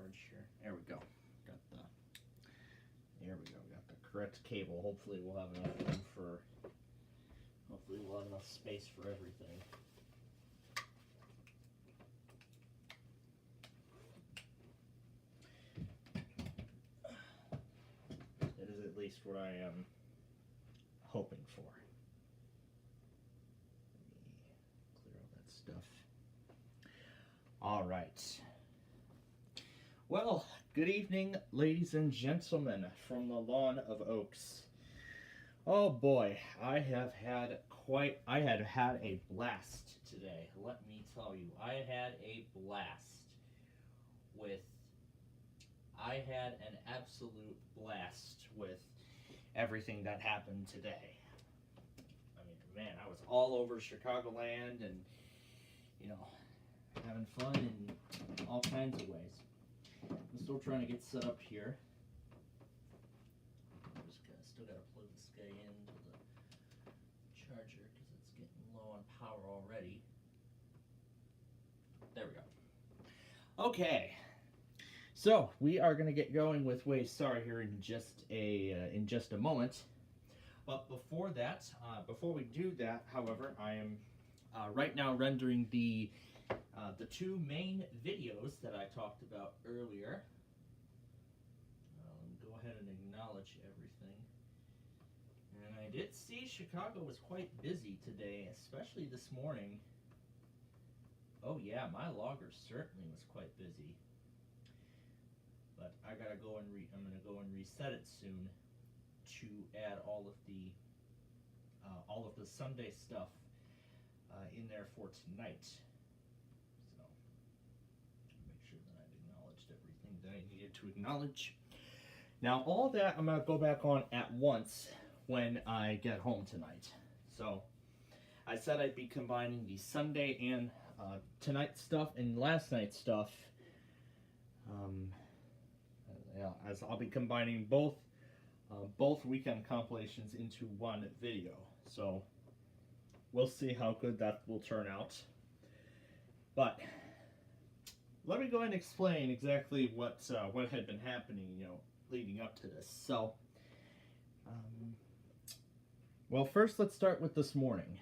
charge here. There we go. There we go. Got the correct cable. Hopefully we'll have enough room for. Hopefully we'll have enough space for everything. It is at least what I am hoping for. Let me clear all that stuff. All right. Well, good evening, ladies and gentlemen, from the lawn of oaks. Oh boy, I had a blast today. Let me tell you, I had an absolute blast with everything that happened today. I mean, man, I was all over Chicagoland and, having fun in all kinds of ways. I'm still trying to get set up here. Still got to plug this guy into the charger because it's getting low on power already. There we go. Okay, so we are going to get going with Waystar here in just a moment. But before that, before we do that, however, I am right now rendering the two main videos that I talked about earlier. Let me go ahead and acknowledge everything. And I did see Chicago was quite busy today, especially this morning. Oh yeah, my logger certainly was quite busy. But I gotta go and I'm gonna go and reset it soon to add all of the Sunday stuff in there for tonight. So make sure that I've acknowledged everything that I needed to acknowledge. Now all that I'm gonna go back on at once when I get home tonight. So I said I'd be combining the Sunday and tonight's stuff and last night's stuff. As I'll be combining both weekend compilations into one video. So we'll see how good that will turn out. But let me go ahead and explain exactly what had been happening, leading up to this. So, well, first let's start with this morning.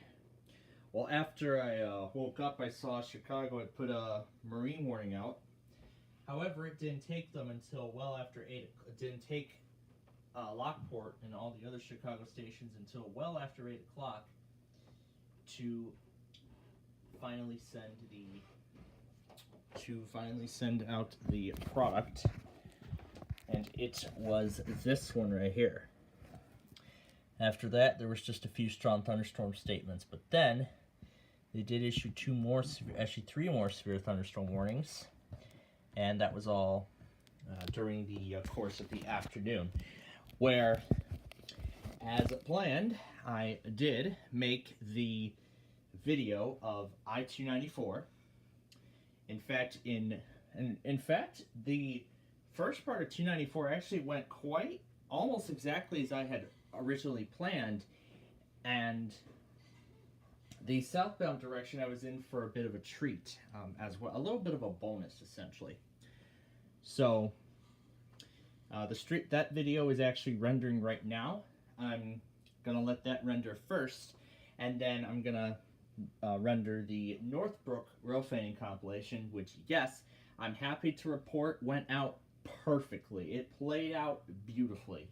Well, after I woke up, I saw Chicago had put a marine warning out. However, it didn't take them until well after 8. It didn't take Lockport and all the other Chicago stations until well after 8 o'clock to finally send out the product, and it was this one right here. After that, there was just a few strong thunderstorm statements, but then they did issue three more severe thunderstorm warnings, and that was all during the course of the afternoon, where, as planned, I did make the video of I-294. In fact, the first part of 294 actually went almost exactly as I had originally planned, and the southbound direction I was in for a bit of a treat as well, a little bit of a bonus essentially. So that video is actually rendering right now. I'm gonna let that render first, and then I'm gonna render the Northbrook rail fanning compilation, which, yes, I'm happy to report went out perfectly. It played out beautifully.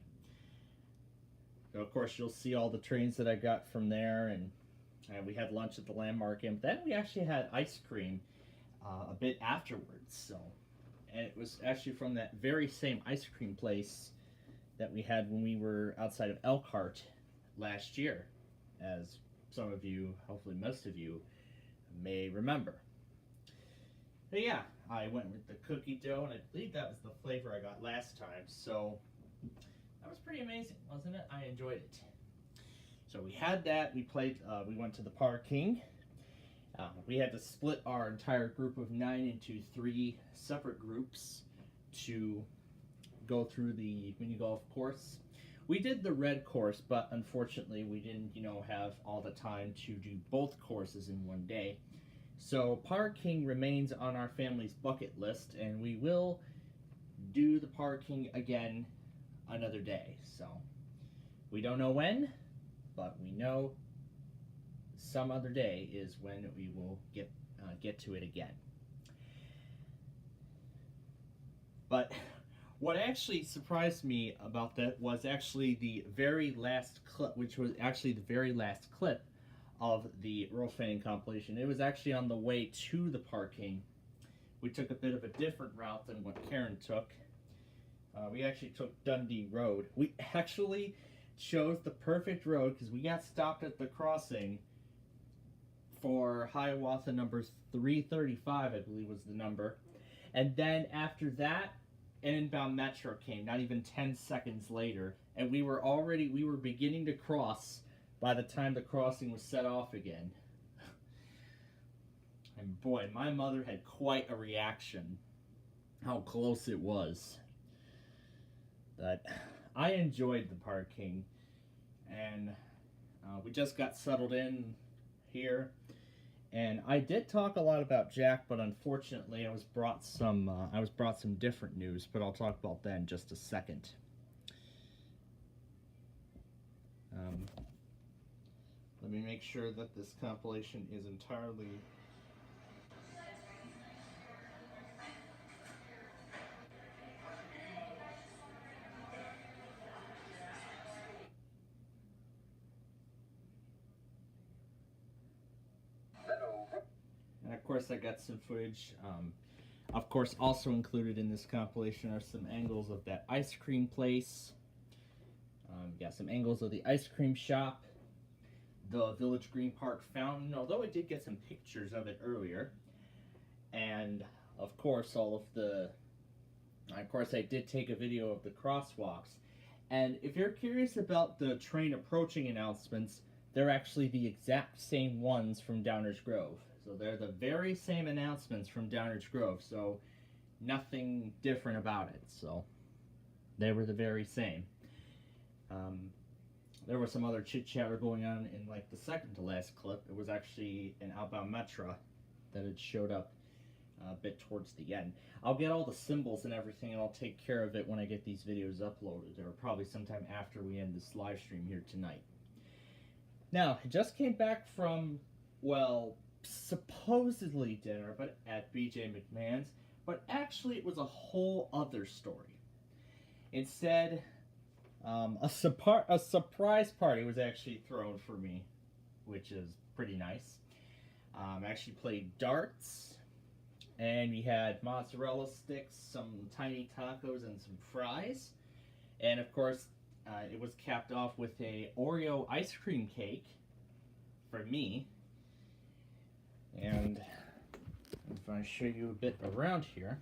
So of course, you'll see all the trains that I got from there, and we had lunch at the Landmark Inn. Then we actually had ice cream a bit afterwards. And it was actually from that very same ice cream place that we had when we were outside of Elkhart last year, as some of you, hopefully most of you, may remember. But yeah, I went with the cookie dough, and I believe that was the flavor I got last time. So that was pretty amazing, wasn't it? I enjoyed it. So we had that. We went to the Park King. We had to split our entire group of 9 into 3 separate groups to go through the mini golf course. We did the red course, but unfortunately we didn't, have all the time to do both courses in one day. So Park King remains on our family's bucket list, and we will do the parking again another day. So we don't know when, but we know some other day is when we will get to it again. But what actually surprised me about that was actually the very last clip, which was actually the very last clip of the row fanning compilation. It was actually on the way to the parking. We took a bit of a different route than what Karen took. We actually took Dundee Road. We actually chose the perfect road because we got stopped at the crossing for Hiawatha number 335, I believe was the number. And then after that, an inbound metro came, not even 10 seconds later. And we were beginning to cross by the time the crossing was set off again. And boy, my mother had quite a reaction, how close it was. But I enjoyed the parking, and we just got settled in here. And I did talk a lot about Jack, but unfortunately, I was brought some different news. But I'll talk about that in just a second. Let me make sure that this compilation is entirely. And of course, I got some footage. Of course, also included in this compilation are some angles of that ice cream place. Got some angles of the ice cream shop, the Village Green Park fountain, although I did get some pictures of it earlier. And of course, I did take a video of the crosswalks. And if you're curious about the train approaching announcements, they're actually the exact same ones from Downers Grove. So they're the very same announcements from Downers Grove, so nothing different about it. So they were the very same. There was some other chit-chatter going on in like the second to last clip. It was actually an outbound Metra that had showed up a bit towards the end. I'll get all the symbols and everything, and I'll take care of it when I get these videos uploaded, or probably sometime after we end this live stream here tonight. Now, I just came back from, well, supposedly dinner, but at BJ McMahon's, but actually it was a whole other story. Instead, a surprise party was actually thrown for me, which is pretty nice. I actually played darts, and we had mozzarella sticks, some tiny tacos, and some fries. And of course, it was capped off with a Oreo ice cream cake for me. And if I show you a bit around here,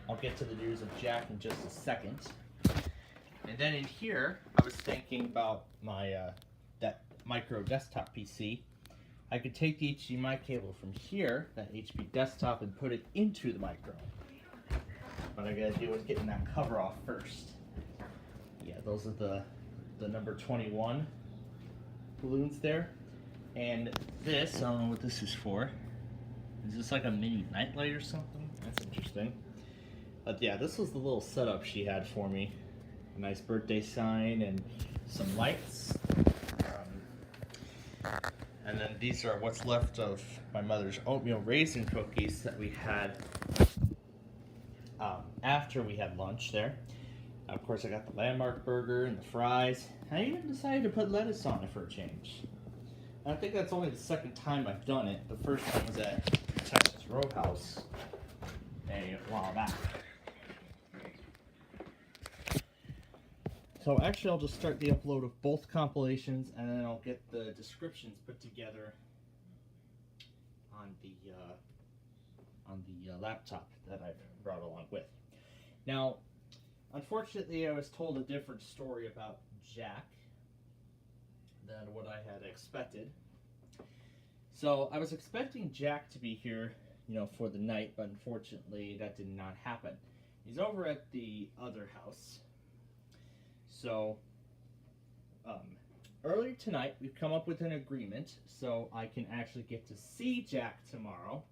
I'll get to the news of Jack in just a second. And then in here, I was thinking about my that micro desktop PC. I could take the HDMI cable from here, that HP desktop, and put it into the micro. But I gotta deal with getting that cover off first. Yeah, those are the number 21 balloons there. And this, I don't know what this is for. Is this like a mini nightlight or something? That's interesting. But yeah, this was the little setup she had for me. A nice birthday sign and some lights. And then these are what's left of my mother's oatmeal raisin cookies that we had after we had lunch there. Of course, I got the Landmark burger and the fries. I even decided to put lettuce on it for a change. I think that's only the second time I've done it. The first time was at Texas Roadhouse a while back. So actually, I'll just start the upload of both compilations, and then I'll get the descriptions put together on the laptop that I've brought along with. Now, unfortunately, I was told a different story about Jack than what I had expected. So I was expecting Jack to be here, for the night, but unfortunately that did not happen. He's over at the other house. So earlier tonight, we've come up with an agreement so I can actually get to see Jack tomorrow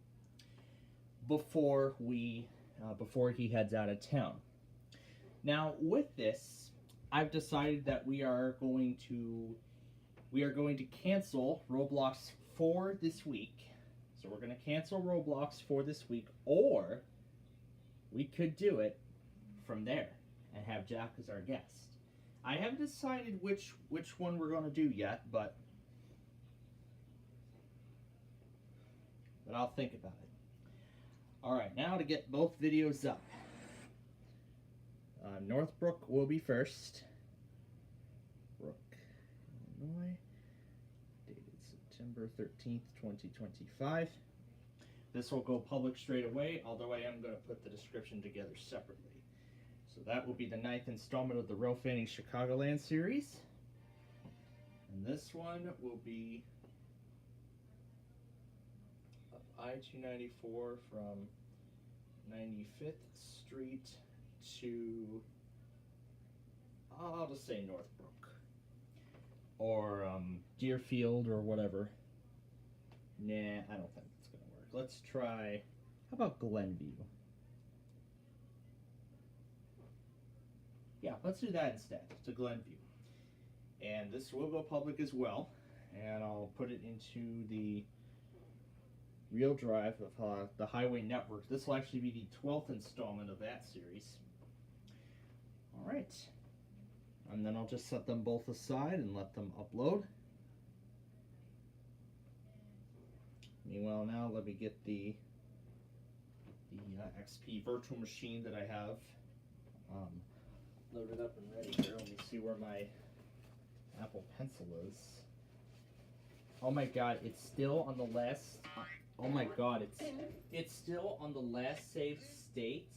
before we before he heads out of town. Now, with this, I've decided that we are going to cancel Roblox for this week. So we're going to cancel Roblox for this week, or we could do it from there and have Jack as our guest. I haven't decided which one we're going to do yet, but I'll think about it. All right, now to get both videos up. Northbrook will be first. Brook, Illinois. Dated September 13th, 2025. This will go public straight away, although I am going to put the description together separately. So that will be the 9th installment of the Real Fanning Chicagoland series. And this one will be up I-294 from 95th Street to, I'll just say Northbrook. Or Deerfield or whatever. Nah, I don't think it's going to work. Let's try, how about Glenview? Yeah, let's do that instead, to Glenview. And this will go public as well. And I'll put it into the real drive of the Highway Network. This will actually be the 12th installment of that series. Alright. And then I'll just set them both aside and let them upload. Meanwhile, now let me get the XP virtual machine that I have loaded up and ready here. Let me see where my Apple Pencil is. Oh my god, it's still on the last... Oh my god, it's still on the last saved state?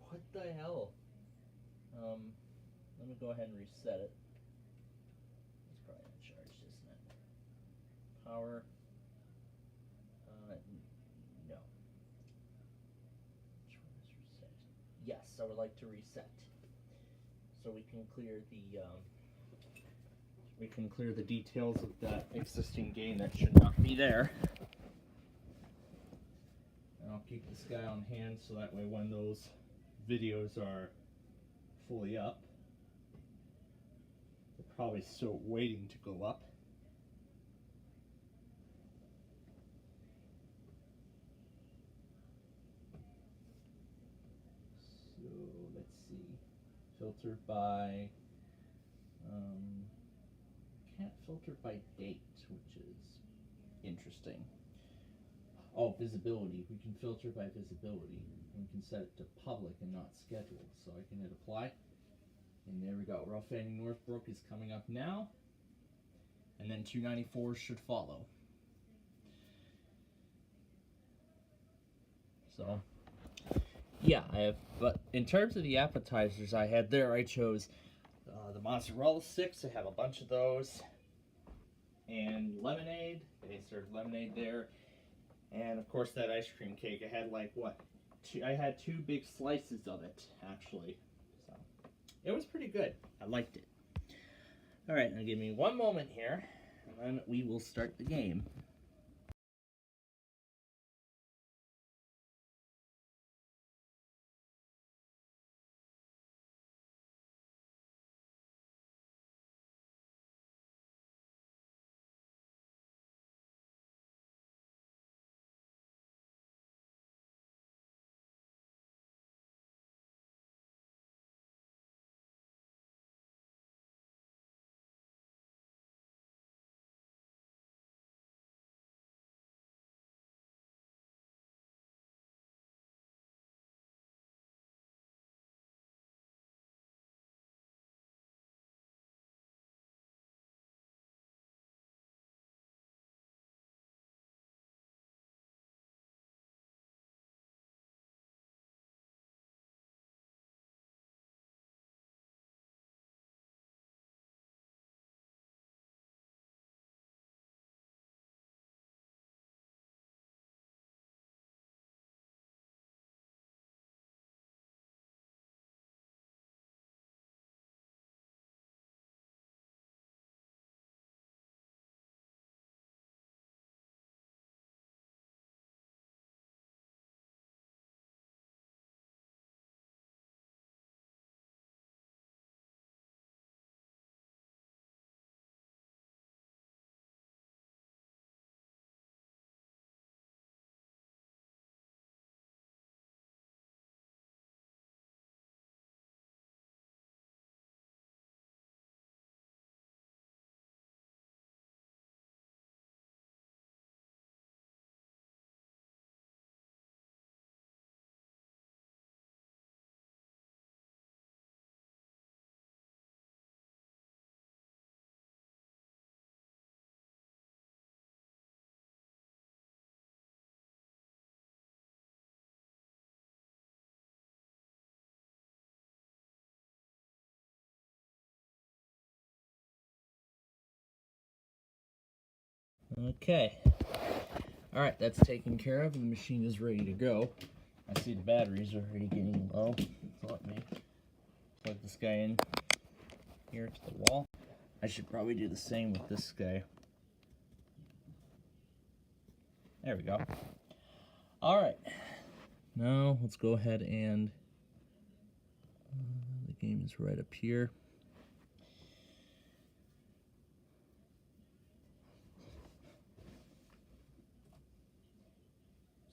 What the hell? Let me go ahead and reset it. It's probably uncharged, isn't it? Power. No. Which one is reset? Yes, I would like to reset. So we can clear the details of that existing game that should not be there. And I'll keep this guy on hand so that way when those videos are fully up, they're probably still waiting to go up. So let's see, filtered by, can't filter by date, which is interesting. Oh, visibility. We can filter by visibility. We can set it to public and not scheduled. So I can hit apply. And there we go. Real Fanning Northbrook is coming up now. And then 294 should follow. So, yeah, I have. But in terms of the appetizers I had there, I chose the mozzarella sticks. I have a bunch of those. And lemonade. They served lemonade there. And of course that ice cream cake, I had like what? I had 2 big slices of it, actually. So it was pretty good. I liked it. Alright, now give me one moment here, and then we will start the game. Okay. Alright, that's taken care of. The machine is ready to go. I see the batteries are already getting low. So let me plug this guy in here to the wall. I should probably do the same with this guy. There we go. Alright. Now let's go ahead and the game is right up here.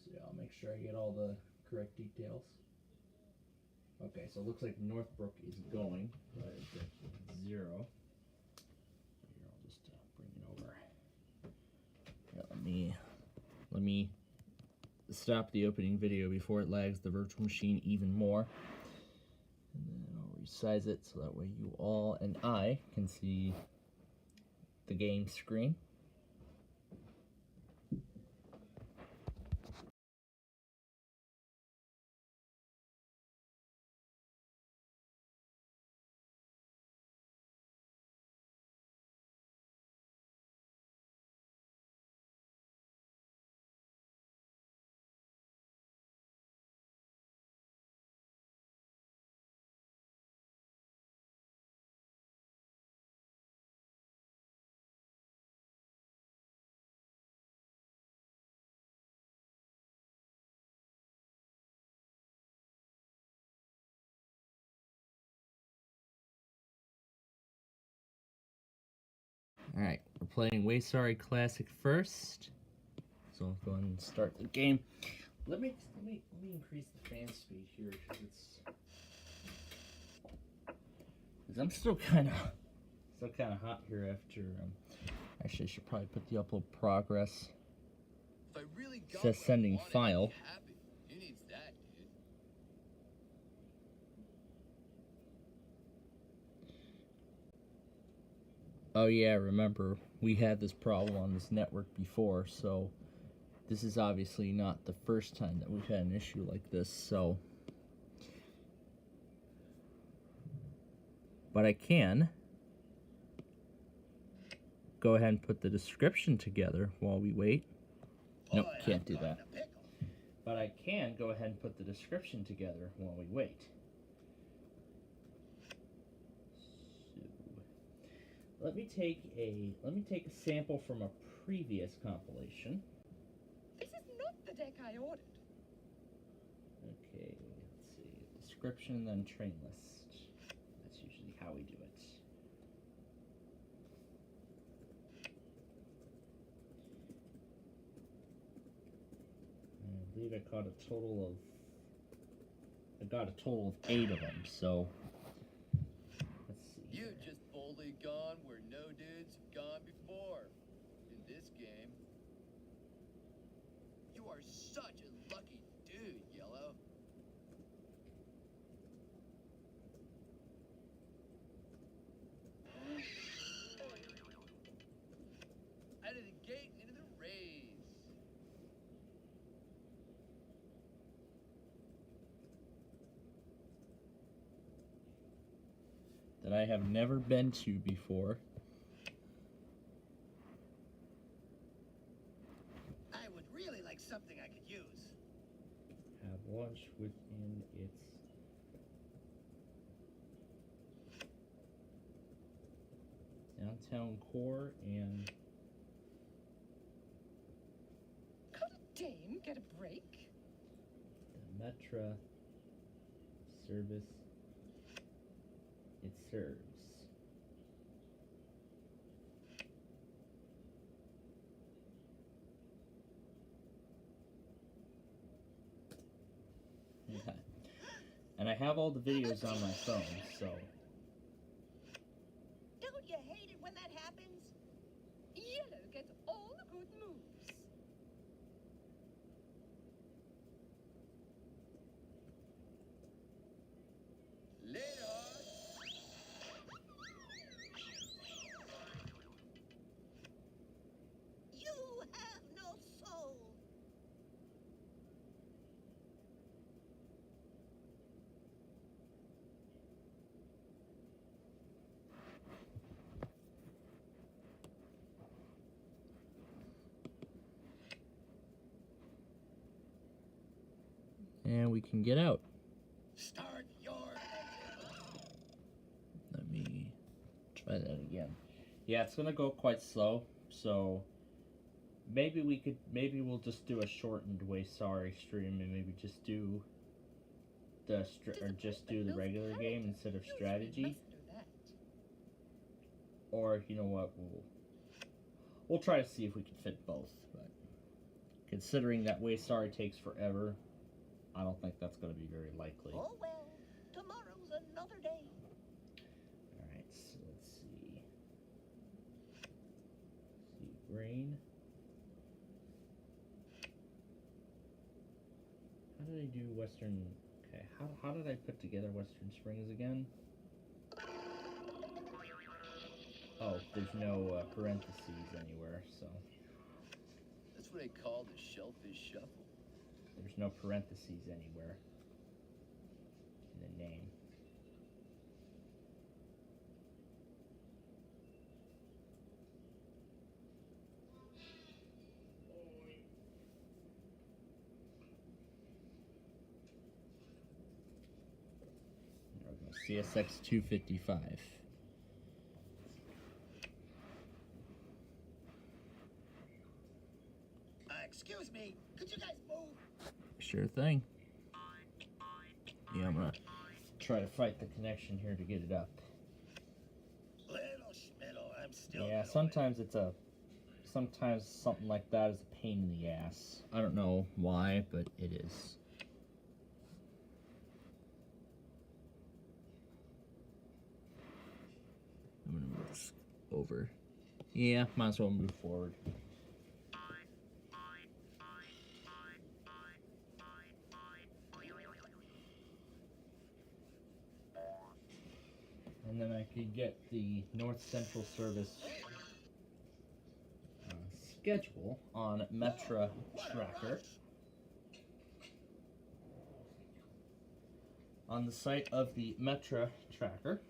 So I'll make sure I get all the correct details. Okay, so it looks like Northbrook is going, but it's at 0. Here, I'll just bring it over. Yeah, let me stop the opening video before it lags the virtual machine even more. And then I'll resize it so that way you all and I can see the game screen. Alright, we're playing Waysari Classic first. So I'll go ahead and start the game. Let me increase the fan speed here because I'm still kind of hot here after. Actually, I should probably put the upload progress. It says sending file. Oh yeah, remember, we had this problem on this network before, so this is obviously not the first time that we've had an issue like this, so. But I can go ahead and put the description together while we wait. Nope, can't do that. But I can go ahead and put the description together while we wait. Let me take a sample from a previous compilation. This is not the deck I ordered. Okay, let's see. Description, then train list. That's usually how we do it. I believe I got a total of 8 of them, so let's see. You just boldly gone where no dudes have gone before. In this game. You are such a lucky dude, Yellow. Out of the gate into the rays. That I have never been to before. I would really like something I could use. Have launch within its downtown core and Could a dame get a break? the Metra service it serves. Okay. And I have all the videos on my phone, so. Don't you hate it when that happens? Yellow gets all the good moves. Later. You have no soul. we can get out. Start your engine. Let me try that again. Yeah, it's gonna go quite slow, so maybe we'll just do a shortened Way Sorry stream and maybe just do the regular game instead of strategy. Or you know what, we'll try to see if we can fit both, but considering that Way Sorry takes forever, I don't think that's going to be very likely. Oh well, tomorrow's another day. Alright, so let's see. Grain. How did I do Western... Okay, how did I put together Western Springs again? Oh, there's no parentheses anywhere, so... That's what I call the shellfish shuffle. There's no parentheses anywhere in the name. There we go. CSX 255. Excuse me, could you guys move? Sure thing. Yeah, I'm gonna try to fight the connection here to get it up. Little schmiddle, I'm still. Yeah, sometimes something like that is a pain in the ass. I don't know why, but it is. I'm gonna move this over. Yeah, might as well move forward. And then I could get the North Central Service schedule on Metra Tracker. On the site of the Metra Tracker,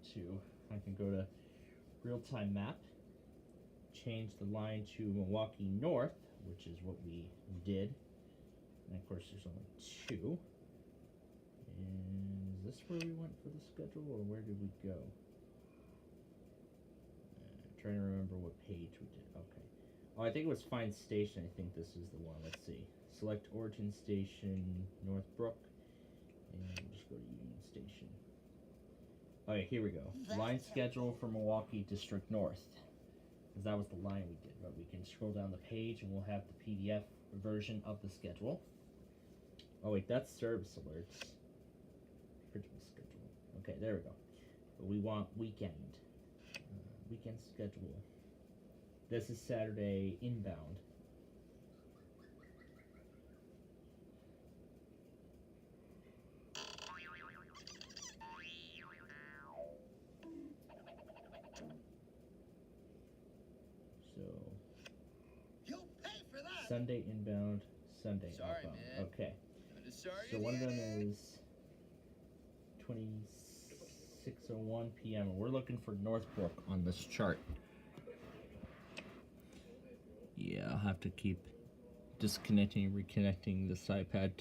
so I can go to real-time map, change the line to Milwaukee North, which is what we did. And of course there's only two. And is this where we went for the schedule, or where did we go? I'm trying to remember what page we did. Okay. Oh, I think it was Find Station. I think this is the one. Let's see. Select Origin Station, Northbrook, and just go to Union Station. Okay, here we go. Line schedule for Milwaukee District North. Because that was the line we did, but we can scroll down the page and we'll have the PDF version of the schedule. Oh wait, that's service alerts. Original schedule. Okay, there we go. But we want weekend. Weekend schedule. This is Saturday inbound. So You'll pay for that. Sunday inbound, Sunday Sorry, outbound. man. Okay. Sorry, So one of them idiot. is 26:01 p.m. and we're looking for Northbrook on this chart. Yeah, I'll have to keep disconnecting and reconnecting this iPad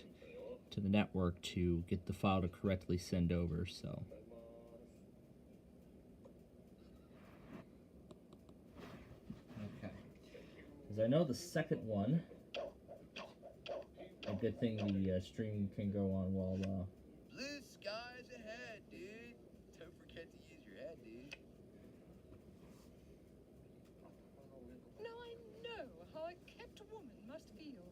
to the network to get the file to correctly send over, so. Okay. Because I know the second one, a good thing the stream can go on while Blue skies ahead, dude. Don't forget to use your head, dude. Now I know how a kept woman must feel.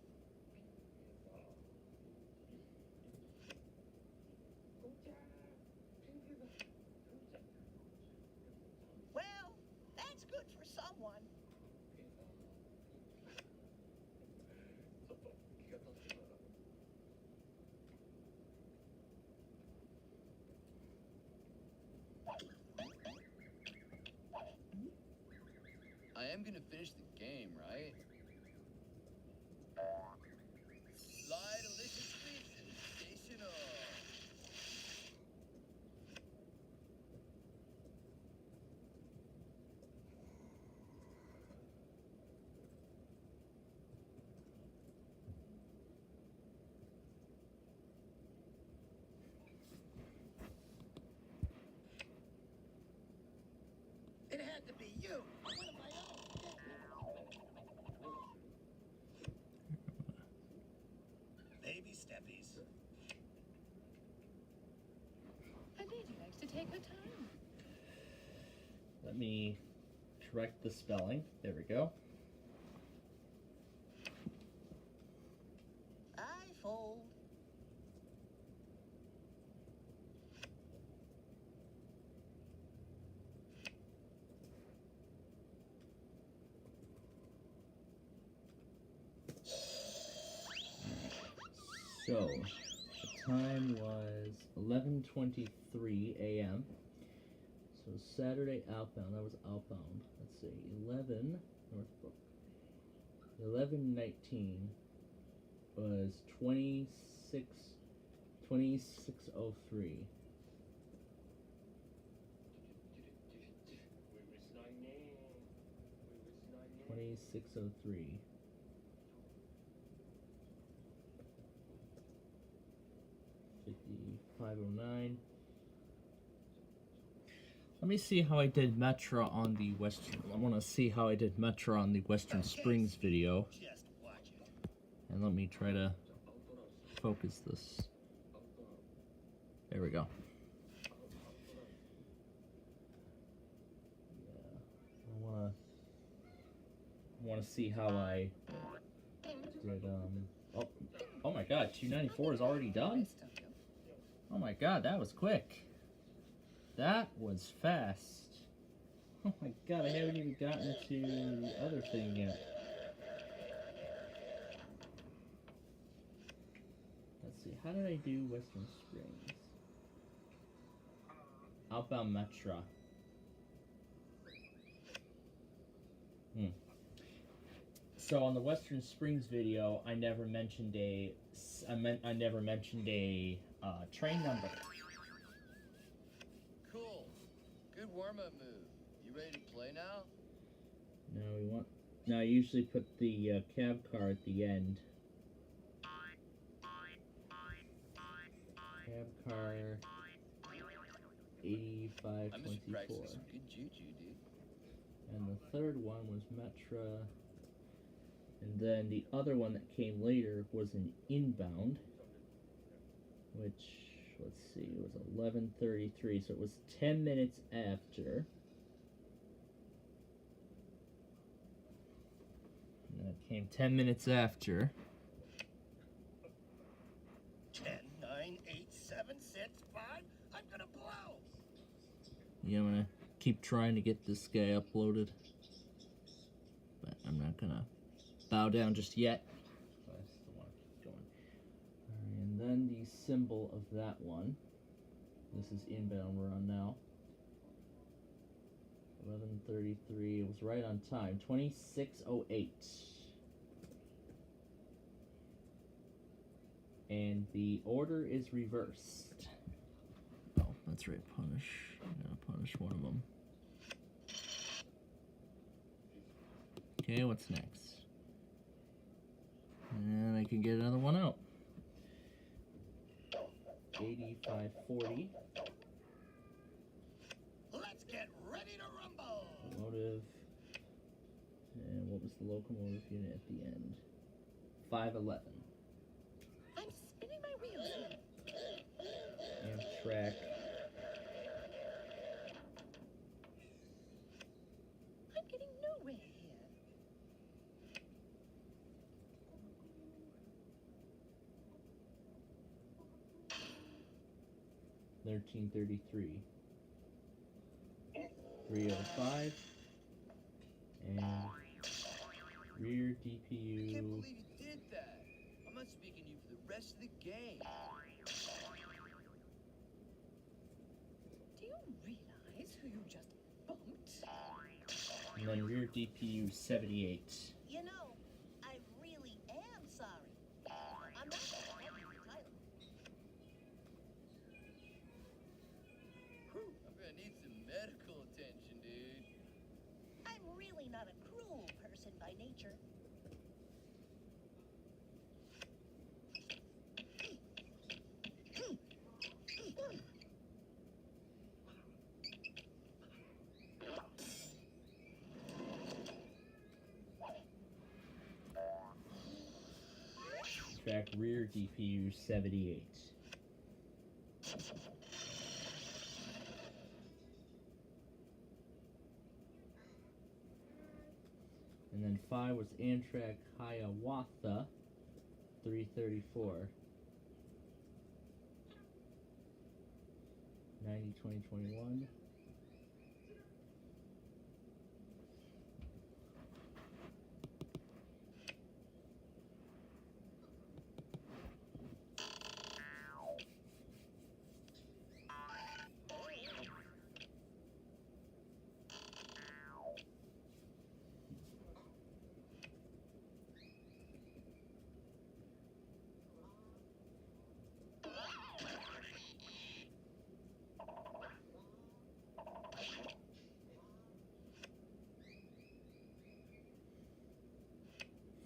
Well, that's good for someone. I am gonna finish the game, right? Slide illicit sweets sensational. you! Baby steppies. A lady likes to take her time. Let me correct the spelling. There we go. I fold. So, the time was 11:23 a.m. So Saturday outbound. That was outbound. Let's see, 11 Northbrook. 11:19 was 26:03. 26:03. 55:09. Let me see how I did Metro on the Western. I want to see how I did Metro on the Western Springs video. Just watch it. And let me try to focus this. There we go. Yeah, I wanna see how I did. Oh my God, 294 is already done. Oh my God, that was quick. That was fast. Oh my God, I haven't even gotten to the other thing yet. Let's see, how did I do Western Springs? Outbound Metro. So on the Western Springs video, I never mentioned a train number. Cool. Good warm-up move. You ready to play now? No, I usually put the cab car at the end. Cab car I must be 8524. practicing some good juju, dude. And the third one was Metra. And then the other one that came later was an inbound, which, let's see, it was 11:33, so it was 10 minutes after. And that came 10 minutes after. 10, 9, 8, 7, 6, 5. I'm gonna blow. Yeah, I'm gonna keep trying to get this guy uploaded, but I'm not gonna bow down just yet. I still want to keep going. Alright, and then the symbol of that one. This is inbound we're on now. 11:33. It was right on time. 26:08. And the order is reversed. Oh, that's right. Punish. I'm gonna punish one of them. Okay, what's next? And I can get another one out. 8540. Let's get ready to rumble. Locomotive. And what was the locomotive unit at the end? 511. I'm spinning my wheels here. Amtrak. I'm getting nowhere here. 1333. 305. And rear I can't DPU. believe you did that. I'm not speaking to you for the rest of the game. Do you realize who you just bumped? And then rear DPU 78. You know, I really am sorry. I'm not gonna have you title. I'm gonna need some medical attention, dude. I'm really not a cruel person by nature. Amtrak rear DPU 78. And then 5 was Amtrak Hiawatha 334. 90, 20, 21.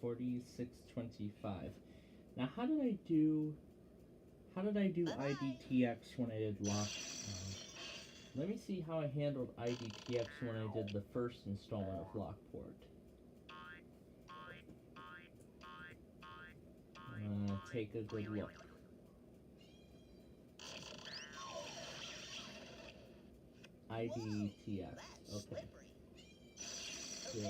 $46.25. Now, how did I do IDTX when I did lock? Let me see how I handled IDTX when I did the first installment of Lockport. Take a good look. IDTX. Okay. So,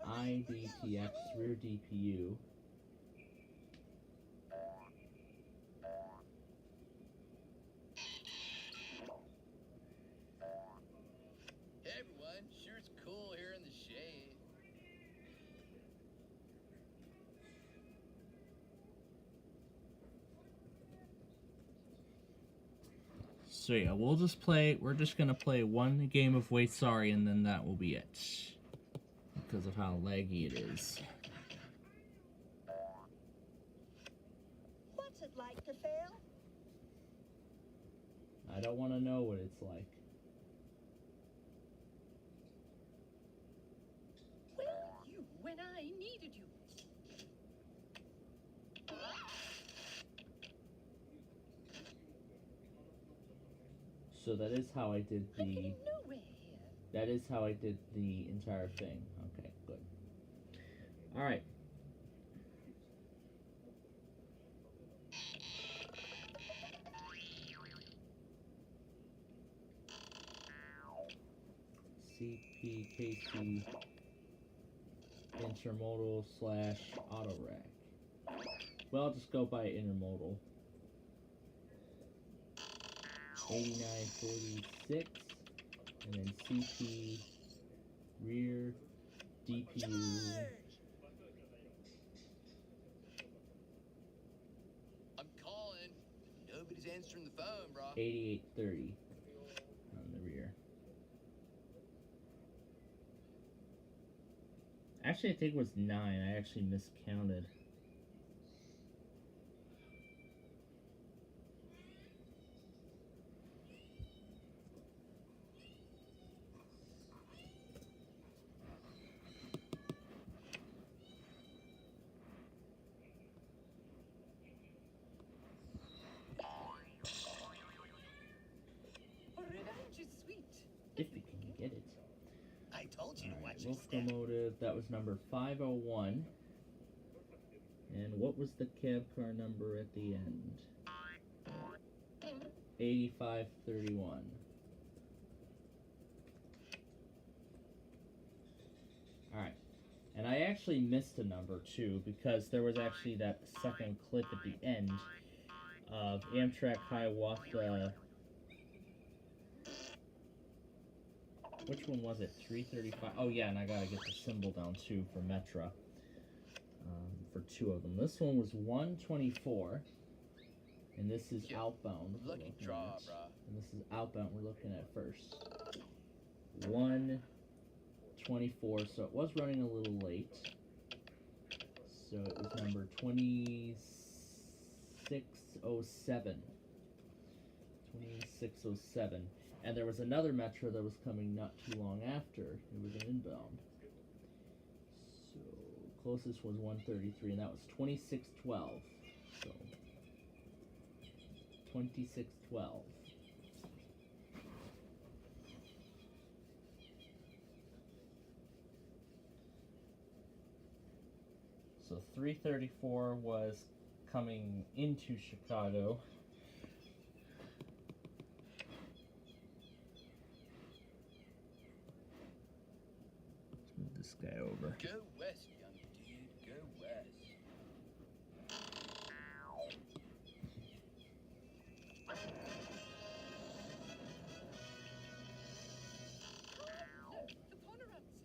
IDTX rear DPU. Hey everyone, sure it's cool here in the shade. So yeah, we're just gonna play one game of Wait Sorry, and then that will be it. Because of how laggy it is. What's it like to fail? I don't want to know what it's like. Where were you when I needed you? So that is how I did I'm the. getting nowhere here. That is how I did the entire thing. Okay, good. All right. CPKC intermodal / auto rack. Well, I'll just go by intermodal. 8946, and then CP rear DPU. I'm calling. Nobody's answering the phone, bro. 8830 on the rear. Actually, I think it was 9. I actually miscounted. Revenge is sweet. If you can get it. I told you to Alright, watch your step. locomotive, that was number 501. And what was the cab car number at the end? 8531. Alright. And I actually missed a number too, because there was actually that second clip at the end of Amtrak Hiawatha. Which one was it? 335. Oh yeah, and I gotta get the symbol down too for Metra. For 2 of them. This one was 124, and this is Yeah, outbound. we're Lucky looking draw, at. bro. And this is outbound we're looking at first. 124, so it was running a little late. So it was number 2607. 2607. And there was another Metro that was coming not too long after. It was an inbound. So closest was 133, and that was 2612. So 2612. So 334 was coming into Chicago. Let's move this guy over. Go west, young dude. Go west. Look, the Pomeranzi.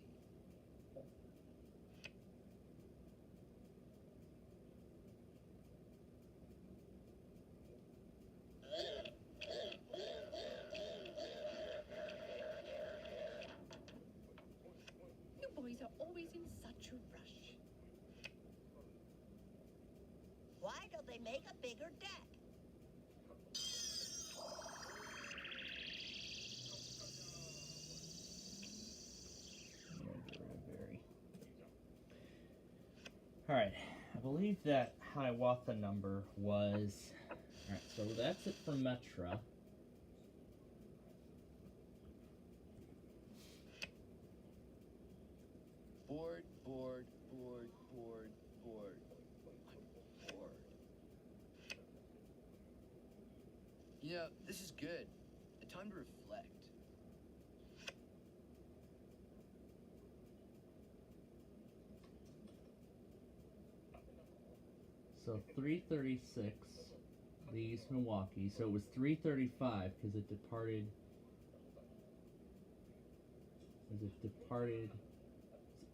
You boys are always in such a rush. Why don't they make a bigger deck? Alright, I believe that Hiawatha number was... Alright, so that's it for Metra. Bored, bored, bored, bored, bored. I'm bored. You know, this is good. A time to reflect. So 336 leaves Milwaukee. So it was 335 because it departed.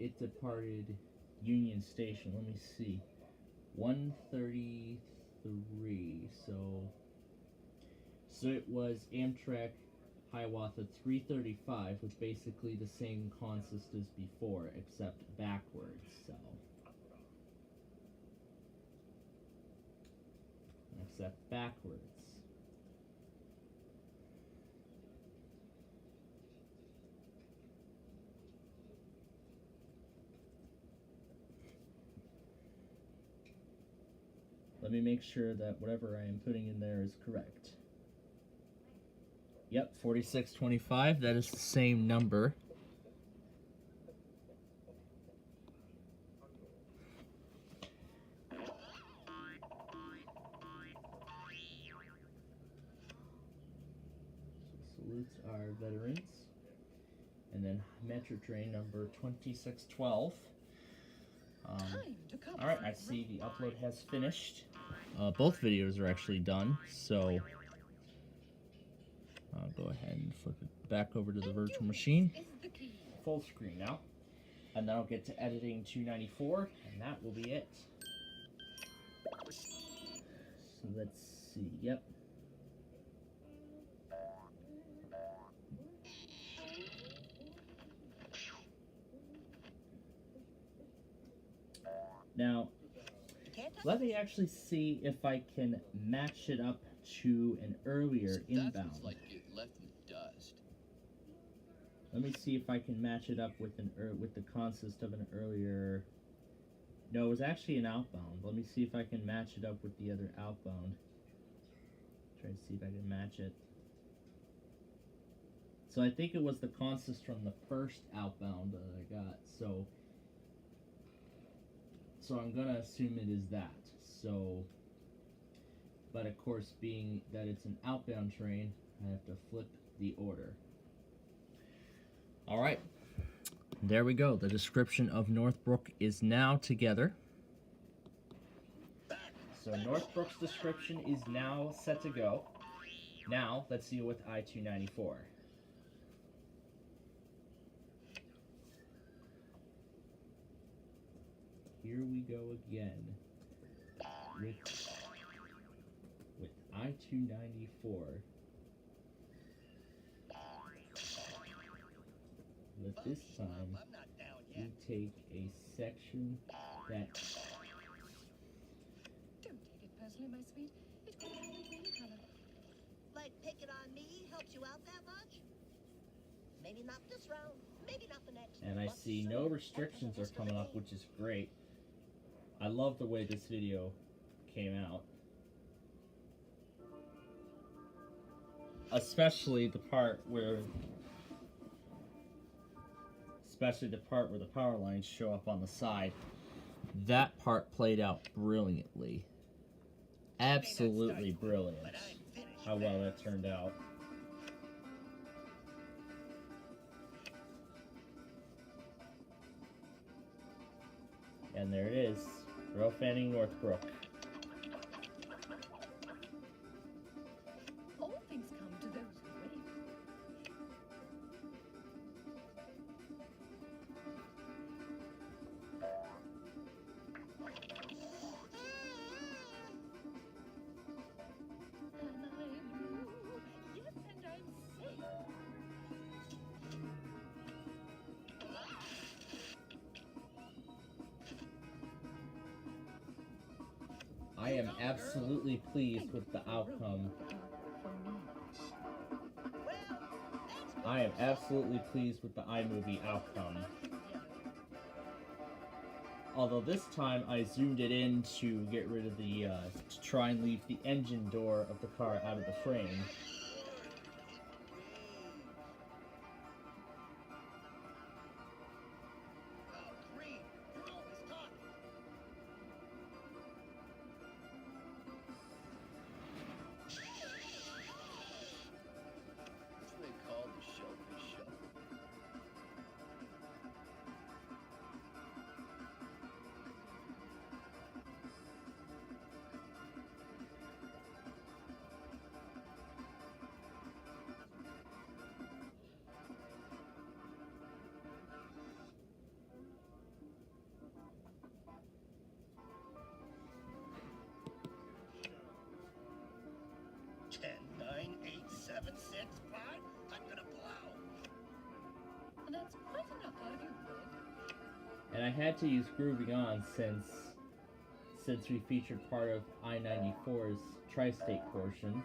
It departed Union Station. Let me see. 133. So it was Amtrak Hiawatha 335 with basically the same consist as before, except backwards. So. Except backwards. Let me make sure that whatever I am putting in there is correct. Yep, 4625, that is the same number. Salutes our veterans. And then Metro train number 2612. Time to come. Alright, I see the upload has finished. Both videos are actually done, so I'll go ahead and flip it back over to the virtual machine. Is the key. Full screen now. And then I'll get to editing 294, and that will be it. So let's see, yep. Now, Can't touch let me actually see if I can match it up to an earlier So that's inbound. what it's like to get left in the dust. Let me see if I can match it up with with the consist of an earlier. No, it was actually an outbound. Let me see if I can match it up with the other outbound. Try to see if I can match it. So I think it was the consist from the first outbound that I got. So I'm gonna assume it is that. So, but of course, being that it's an outbound train, I have to flip the order. All right, there we go. The description of Northbrook is now together. So Northbrook's description is now set to go. Now, let's deal with I-294. Here we go again with I-294. But this time, I'm not down we yet. take a section that Don't take it personally, my sweet. It could happen to any color. like picking on me helps you out that much? Maybe not this round, maybe not the next. and I but see soon, no after restrictions the are rest of coming the up, game. which is great. I love the way this video came out. Especially the part where the power lines show up on the side. that part played out brilliantly. Absolutely brilliant. How well that turned out. And there it is, Royal Fanning Northbrook. All things come to those who wait. Am I blue? Yes, and I'm safe. I am absolutely pleased with the outcome. I am absolutely pleased with the iMovie outcome. Although this time I zoomed it in to get rid of the, to try and leave the engine door of the car out of the frame. That's what they call the shellfish show. I'm gonna blow. That's quite enough out of you, Red. And I had to use Grooving On since we featured part of I-94's tri-state portion.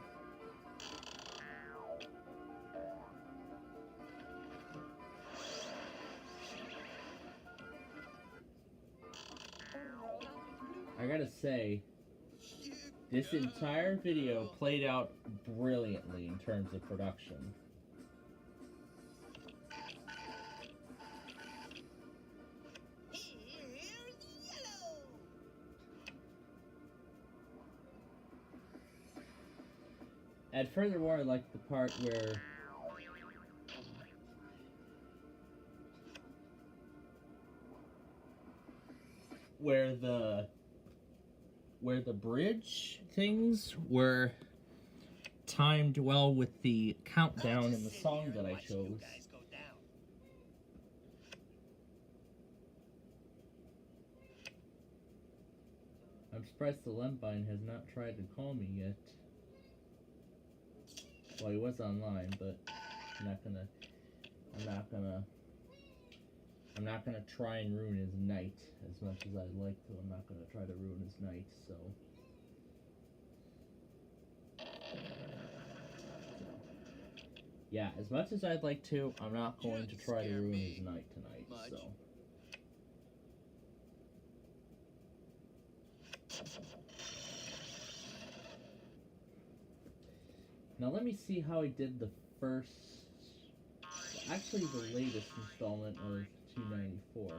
I gotta say, this entire video played out brilliantly in terms of production. Here's yellow. And furthermore, I like the part where the bridge things were timed well with the countdown in the song that I chose. I'm surprised the Lempine has not tried to call me yet. Well, he was online, but I'm not gonna try and ruin his night as much as I'd like to. I'm not gonna try to ruin his night, so. Yeah, as much as I'd like to, I'm not going to try to ruin his night tonight, so. Now let me see how he did the first, actually the latest installment of 294.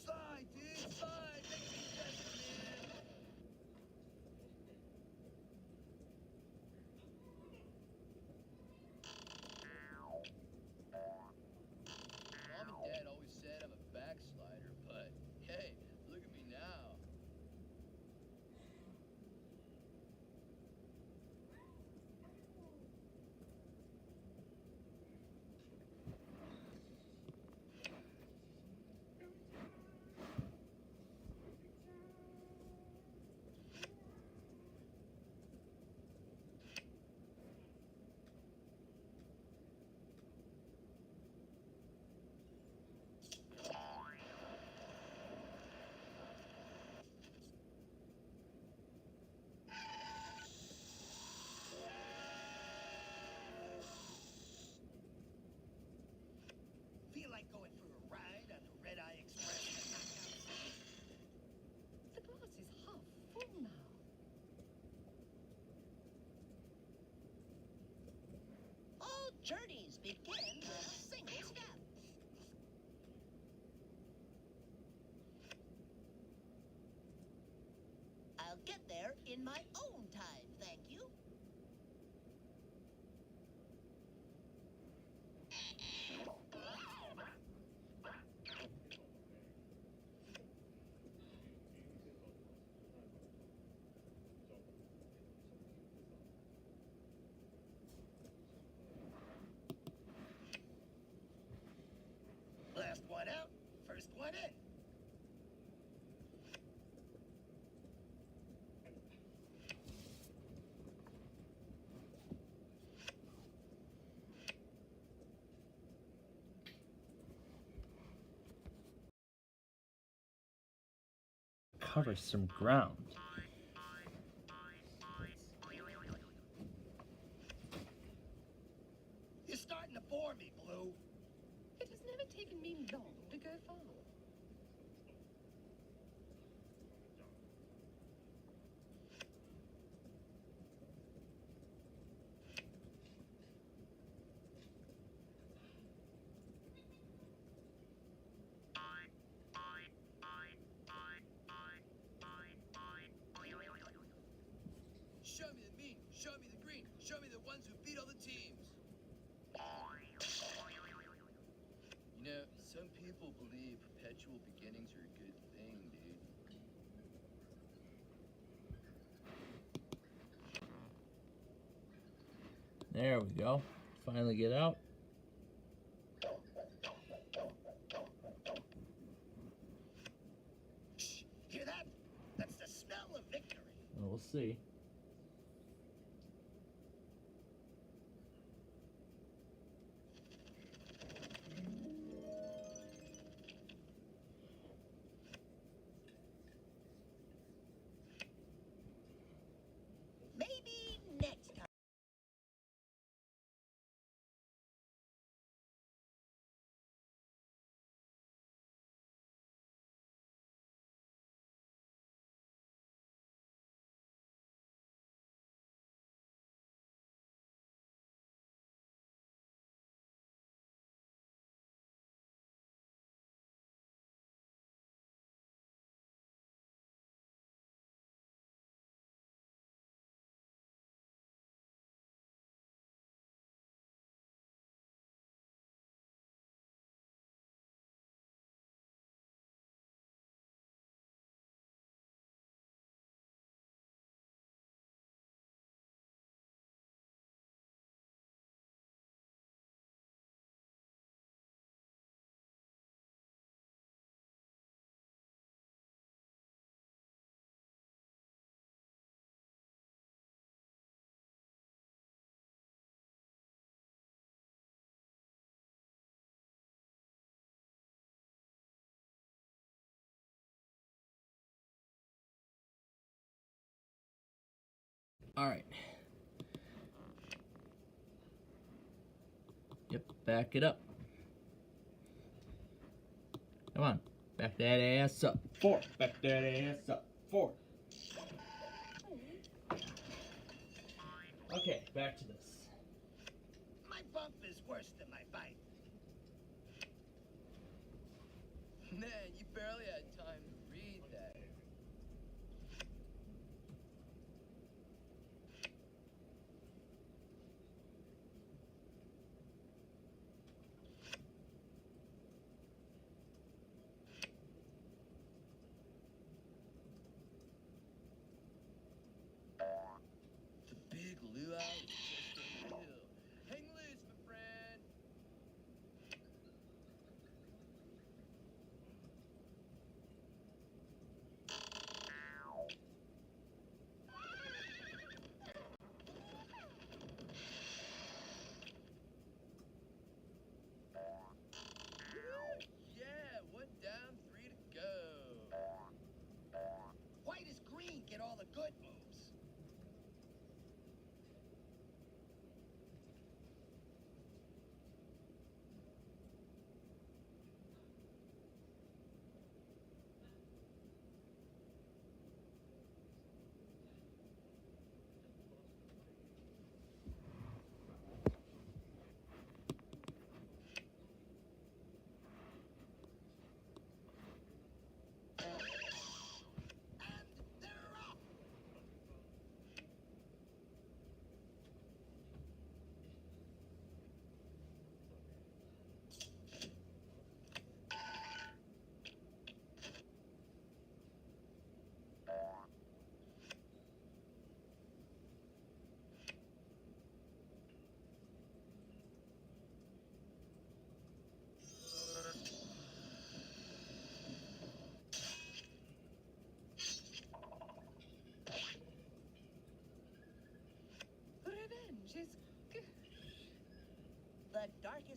Slide, dude, slide! Make me desperate, man! Mom and Dad always said I'm a backslider, but hey, look at me now. Journeys begin with a single step. I'll get there in my own time, thank you. Last one out, first one in. Cover some ground. You're starting to bore me, Blue. It has never taken me long to go far. Show me the mean, show me the green, show me the ones who beat all the teams. You know, some people believe perpetual beginnings are a good thing, dude. There we go. Finally get out. Shh, hear that? That's the smell of victory. We'll see. Maybe next time. Alright. Yep, back it up. Come on. Back that ass up. 4. Back that ass up. 4. Okay, back to this. My bump is worse than my bite. Man, you barely had time to read that. The big luau is just a hill. Hang loose, my friend.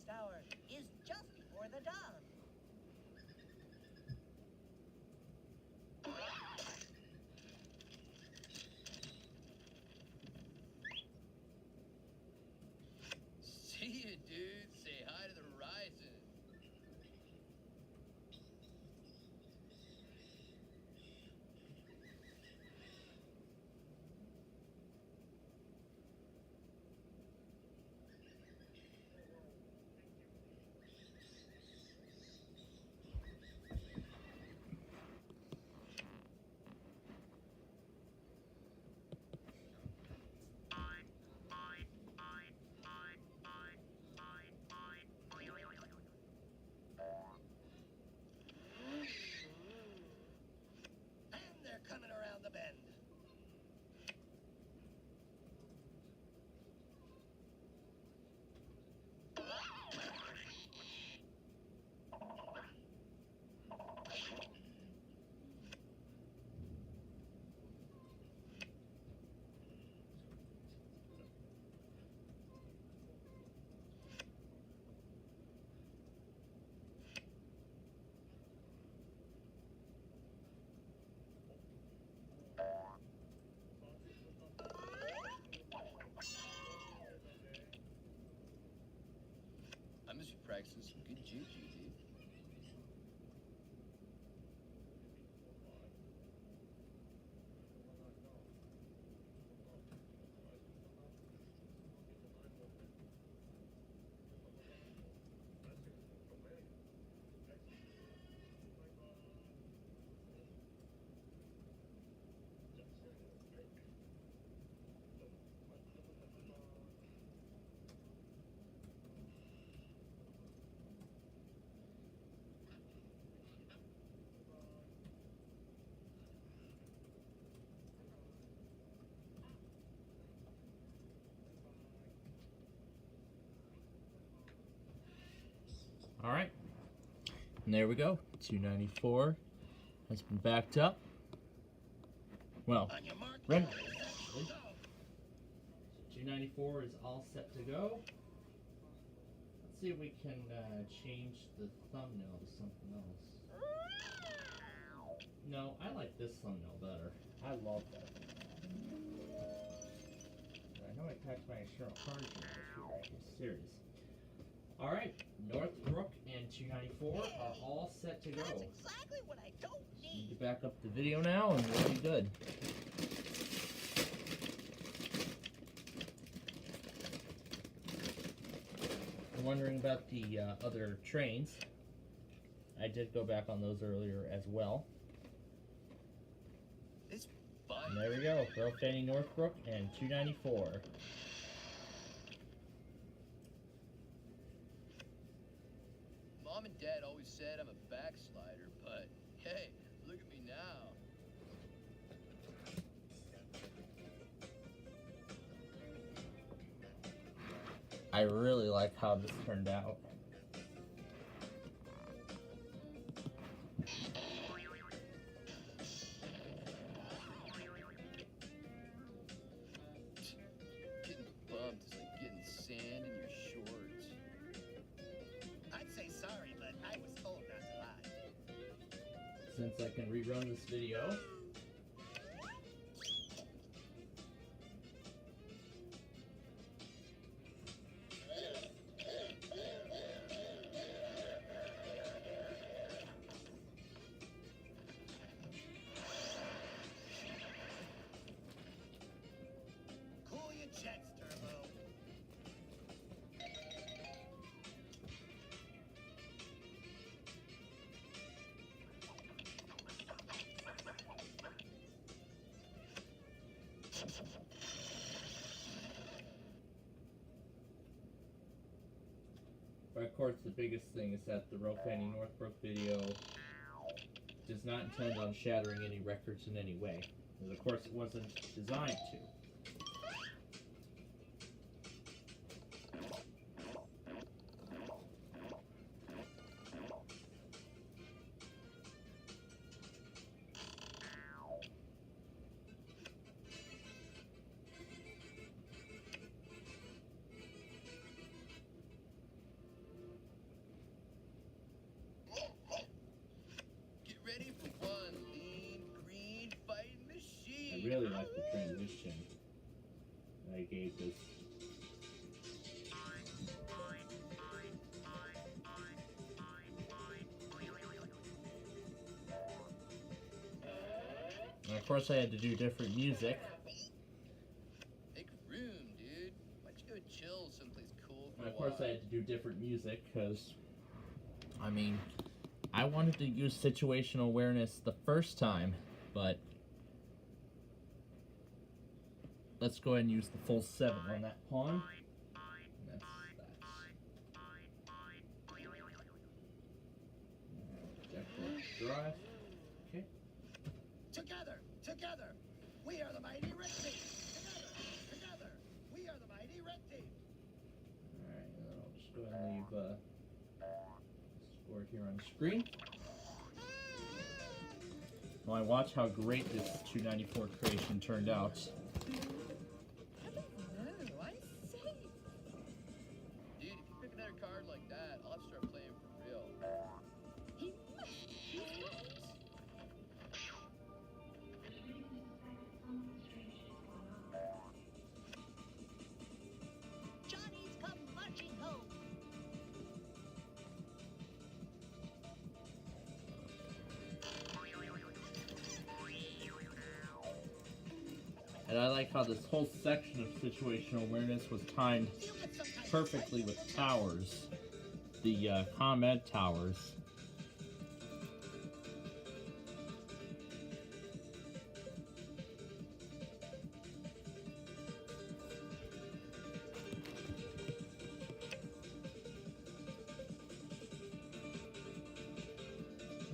darkest hour is just before the dawn. See you, dude. Say hi to the Horizon. And they're coming around the bend. I must be practicing some good juju, dude. All right, and there we go. 294 has been backed up. Well, On your mark, Ren- go. 294 is all set to go. Let's see if we can change the thumbnail to something else. No, I like this thumbnail better. I love that. I know I packed my external cards in this here. It's serious. All right, Northbrook and 294 are all set to go. That's exactly what I don't Need need. to back up the video now and we'll be good. I'm wondering about the other trains. I did go back on those earlier as well. It's And fun. there we go, Earl Fanning Northbrook and 294. Mom and Dad always said I'm a backslider, but hey, look at me now. I really like how this turned out. Getting bumped is like getting sand in your shorts. I'd say sorry, but I was told not to lie. Since I can rerun this video. Cool your jets, Turbo. But of course, the biggest thing is that the Earl Fanning Northbrook video does not intend on shattering any records in any way. Because of course it wasn't designed to. really like the transition that I gave this. And of course I had to do different music. Make room, dude. Why don't you go chill someplace cool for And a of course I while? had to do different music because, I mean, I wanted to use situational awareness the first time, but let's go ahead and use the full 7 on that pawn. And that's that. Drive. Okay. Together, we are the mighty red team. Together, we are the mighty red team. Alright, and then I'll just go ahead and leave score here on the screen. Well, I watch how great this 294 creation turned out. No, I say. Dude, if you pick another card like that, I'll have to start playing for real. He must be right. Johnny's come marching home. And I like how this whole section of situational awareness was timed Feel it sometimes. perfectly with towers. The ComEd towers.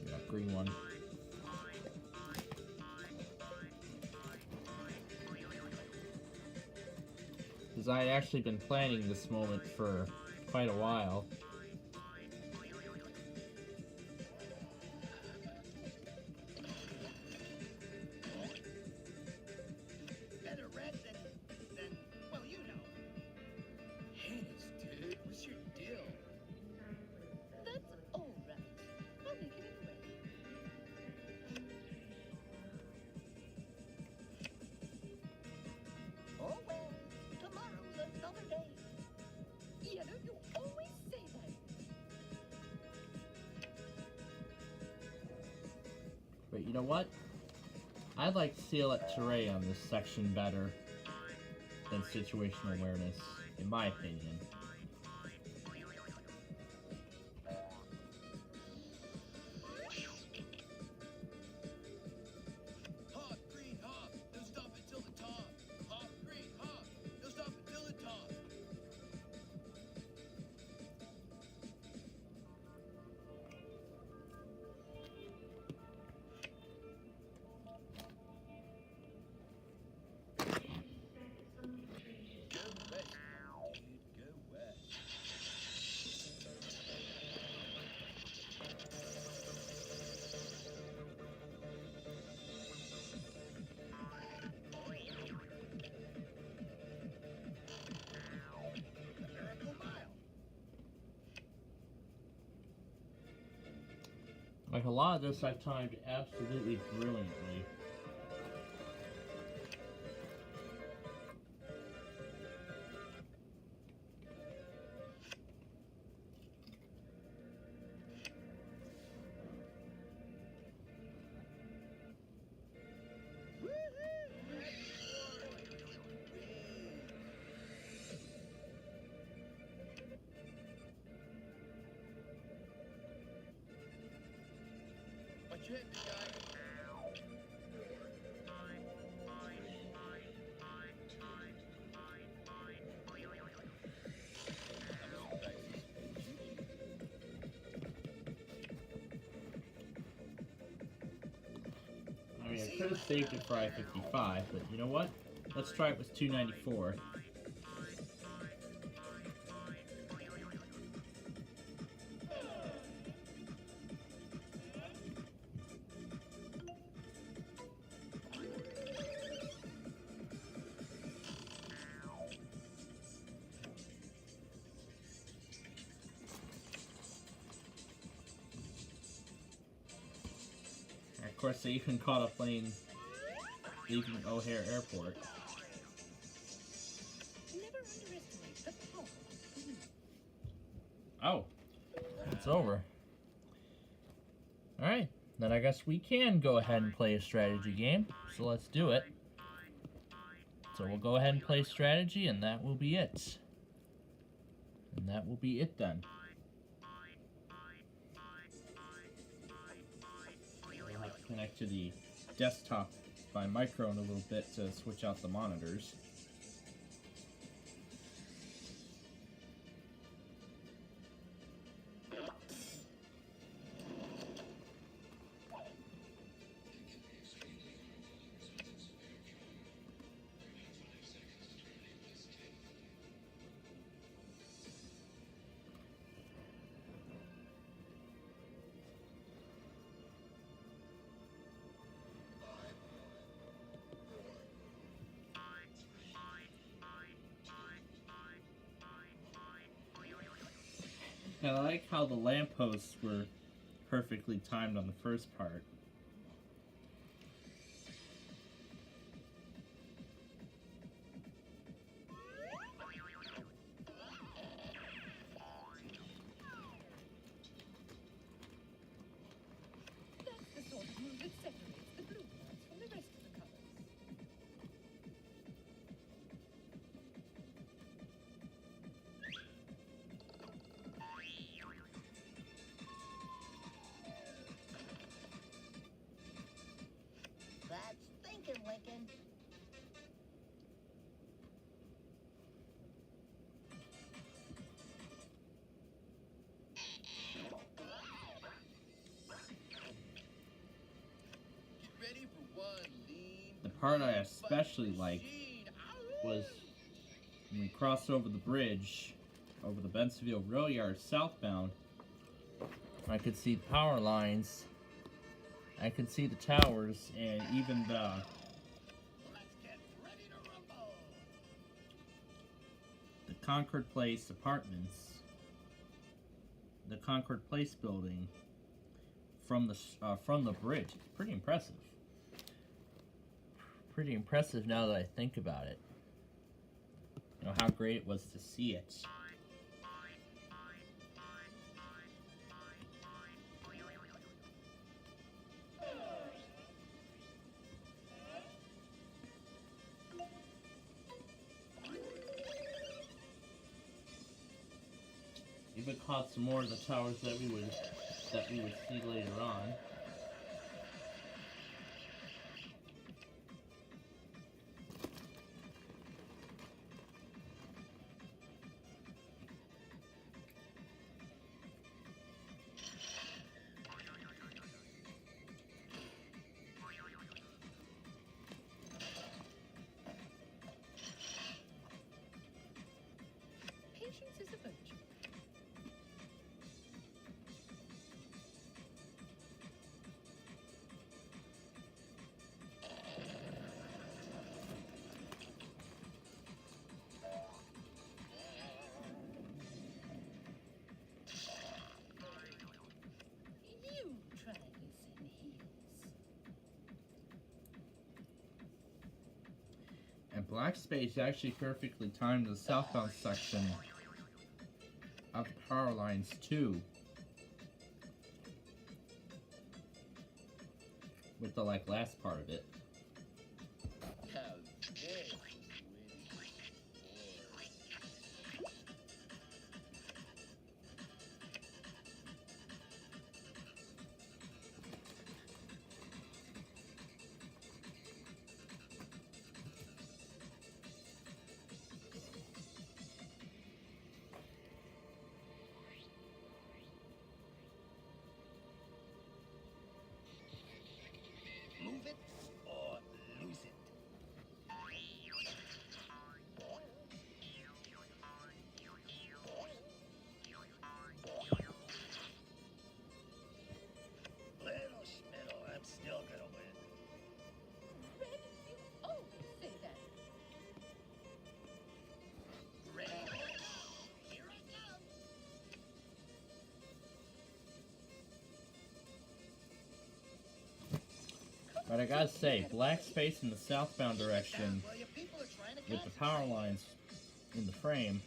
Yeah, green one. Because I had actually been planning this moment for quite a while. Better red than, well, you know. Hannes, dude, what's your deal? That's all right. I'll make it anyway. Oh well, tomorrow's another day. Yellow, you always say that. But you know what? I like Seal at Teray on this section better than situational awareness, in my opinion. Hop, green, hop. Don't stop until the top. Hop, green, hop. Don't stop until the top. Go west, dude. Go west. The miracle mile. Like a lot of this I've timed absolutely brilliantly. Watch your head, big guy. I mean, I could have saved it for I-55, but you know what? Let's try it with 294. And of course, I even caught up playing leaving O'Hare Airport. Never underestimate the power of belief. Oh, it's over. Alright, then I guess we can go ahead and play a strategy game. So let's do it. So we'll go ahead and play strategy, and that will be it. And that will be it then. We'll have to connect to the desktop by micro in a little bit to switch out the monitors. I like how the lampposts were perfectly timed on the first part. That's the sort of move that separates the blue parts from the rest of the colors. That's thinking, Lincoln. Get ready for one lean. The part I especially liked was when we crossed over the bridge over the Bensonville Rail Yard southbound. I could see the power lines, I could see the towers, and even the Let's get ready to rumble. Concord Place apartments, the Concord Place building from the bridge. It's pretty impressive. Pretty impressive now that I think about it. You know how great it was to see it. Even caught some more of the towers that we would see later on. Patience is a virtue. You try this in heels. And Black Space actually perfectly timed the southbound section of the power lines too. With the last part of it. Now this is winning. Move it or But I gotta say, black space in the southbound direction Well, your people are trying to with the power lines in the frame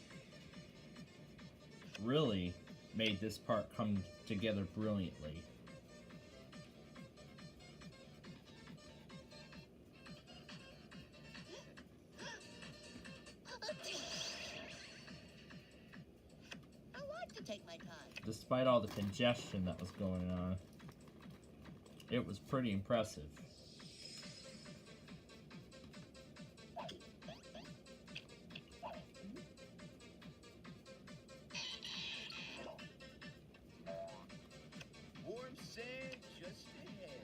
really made this part come together brilliantly. I like to take my time. Despite all the congestion that was going on, it was pretty impressive. Warm sand just ahead.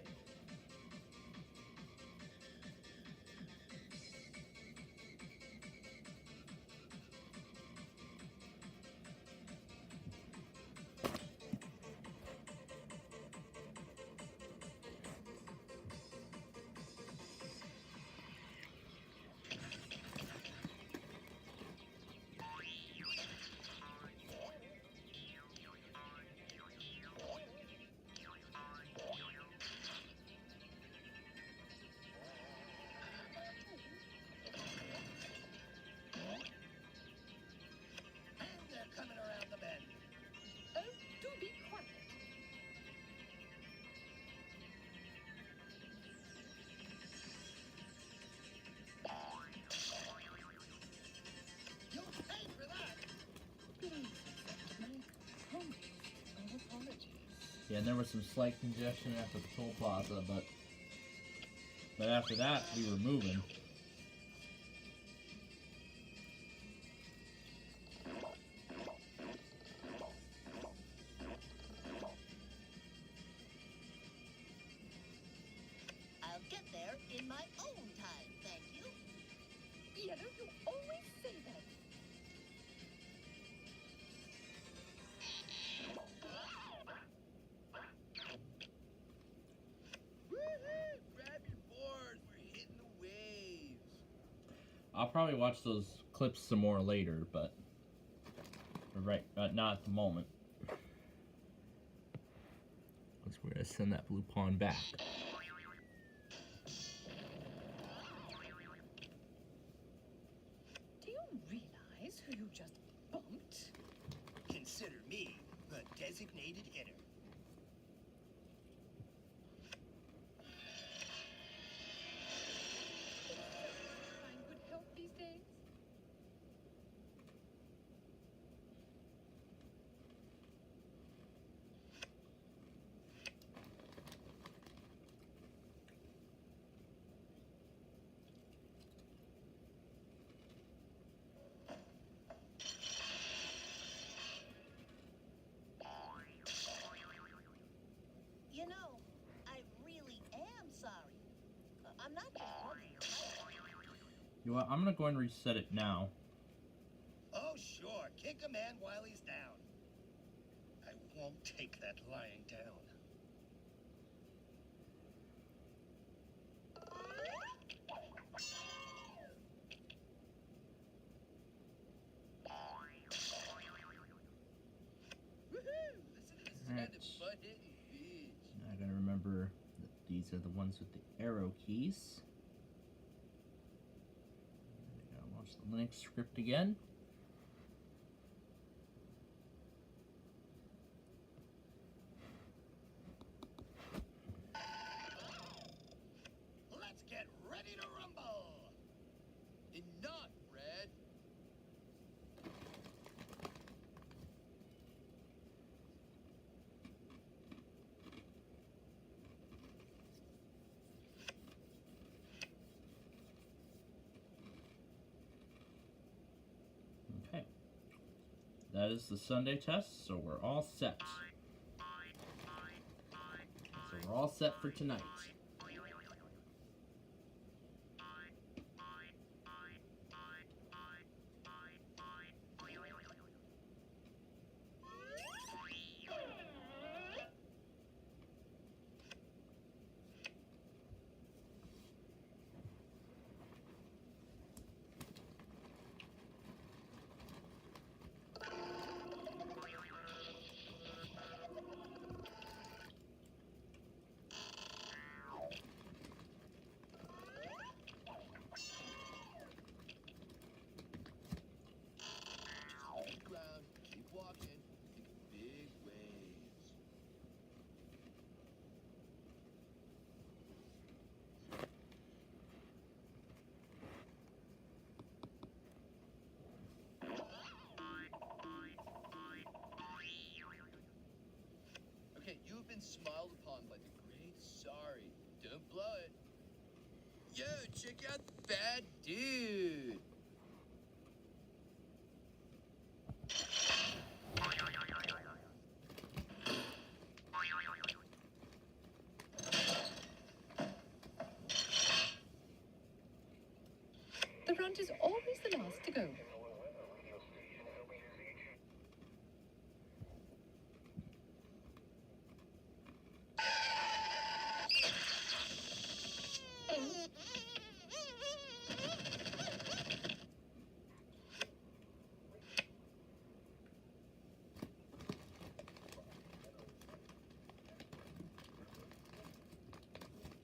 And they're coming around the bend. Oh, do be quiet. You'll pay for that. Please accept my humblest apologies. Yeah, and there was some slight congestion after the toll plaza, but after that, we were moving. I'll get there in my own time, thank you. Yellow, you always say that. Woohoo! Grab your boards. We're hitting the waves. I'll probably watch those clips some more later, but not at the moment. Because we're gonna send that blue pawn back. Do you realize who you just bumped? Consider me the designated hitter. Find good help these days? You know, I really am sorry. I'm not just bugging you. You know what? I'm gonna go and reset it now. Oh, sure. Kick a man while he's down. I won't take that lying down. Woohoo! Listen to the sound Alright. of butt hitting beach. Now I gotta remember that these are the ones with the arrow keys. I gotta launch the Linux script again. Let's get ready to rumble. Enough, Brad. Okay. That is the Sunday test, so we're all set. So we're all set for tonight. been smiled upon by the great Sorry. Don't blow it. Yo, check out that dude. The front is always the last to go.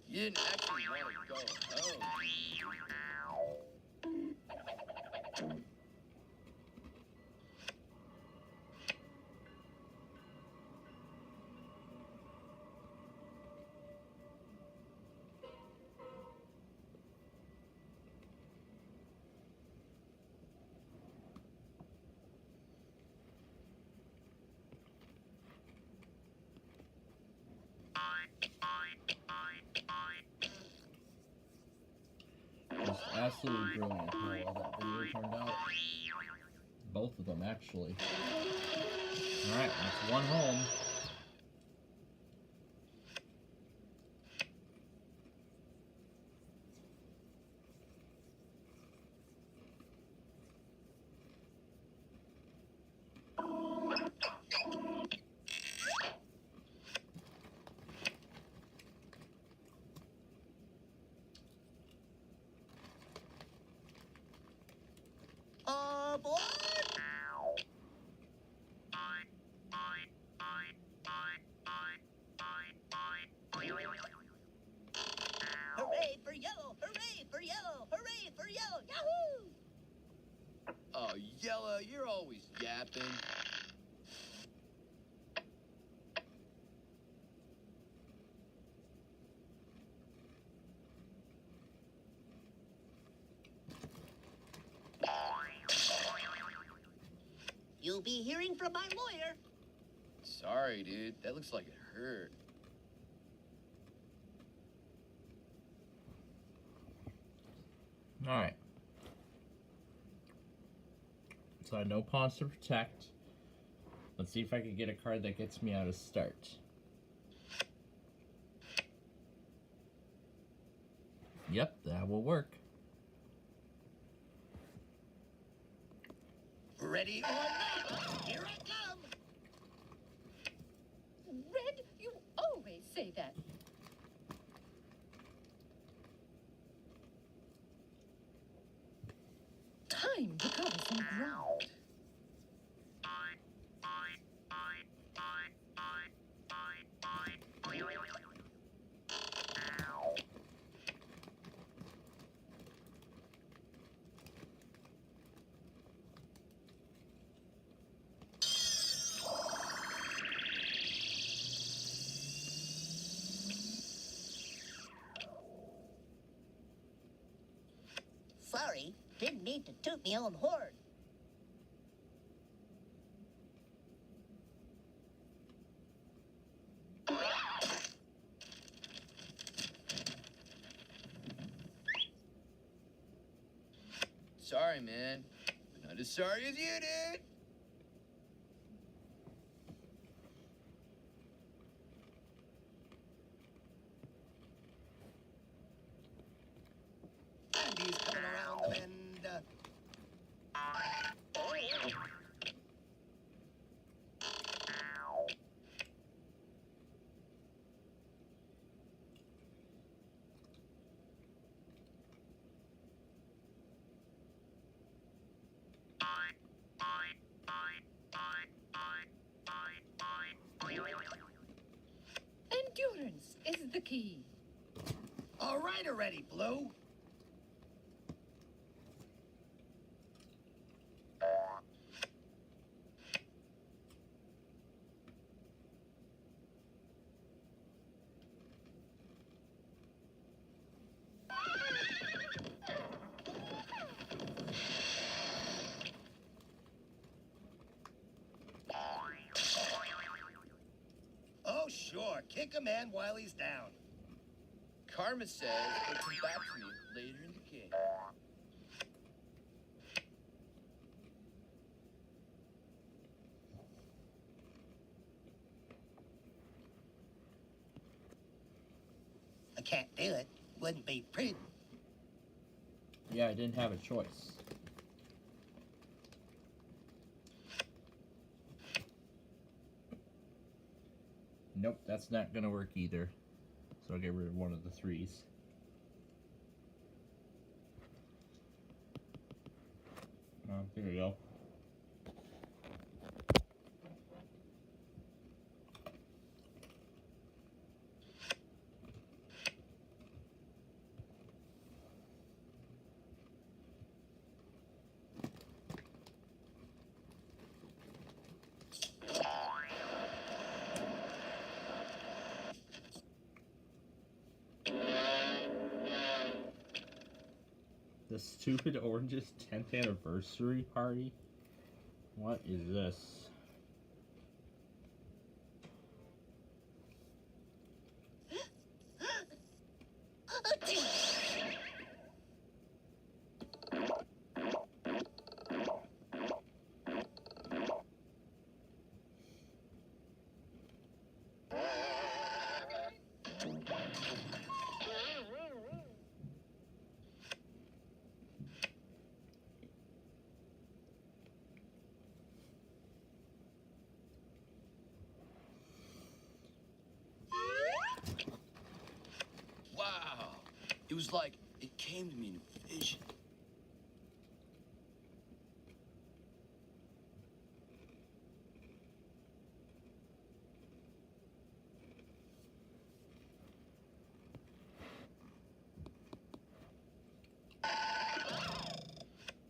You didn't actually want to go home. Just absolutely brilliant how well that video turned out. Both of them, actually. Alright, that's one home. Aboard! Hooray for yellow! Hooray for yellow! Hooray for yellow! Yahoo! Oh, Yellow, you're always yapping. You'll be hearing from my lawyer. Sorry, dude. That looks like it hurt. Alright. So I have no pawns to protect. Let's see if I can get a card that gets me out of start. Yep, that will work. Ready or not, here I come. Red, you always say that. Time to cover some ground. Sorry, didn't mean to toot me own horn. Sorry, man. But not as sorry as you, dude. Andy's coming around the bend. Endurance is the key. All right already, Blue. Oh, sure. kick a man while he's down. Karma says he'll come back for me later in the game. I can't do it. Wouldn't be prudent. Yeah, I didn't have a choice. Nope, that's not gonna work either. So I'll get rid of one of the threes. There we go. The stupid Orange's 10th anniversary party? What is this? Wow. It was like it came to me in a vision.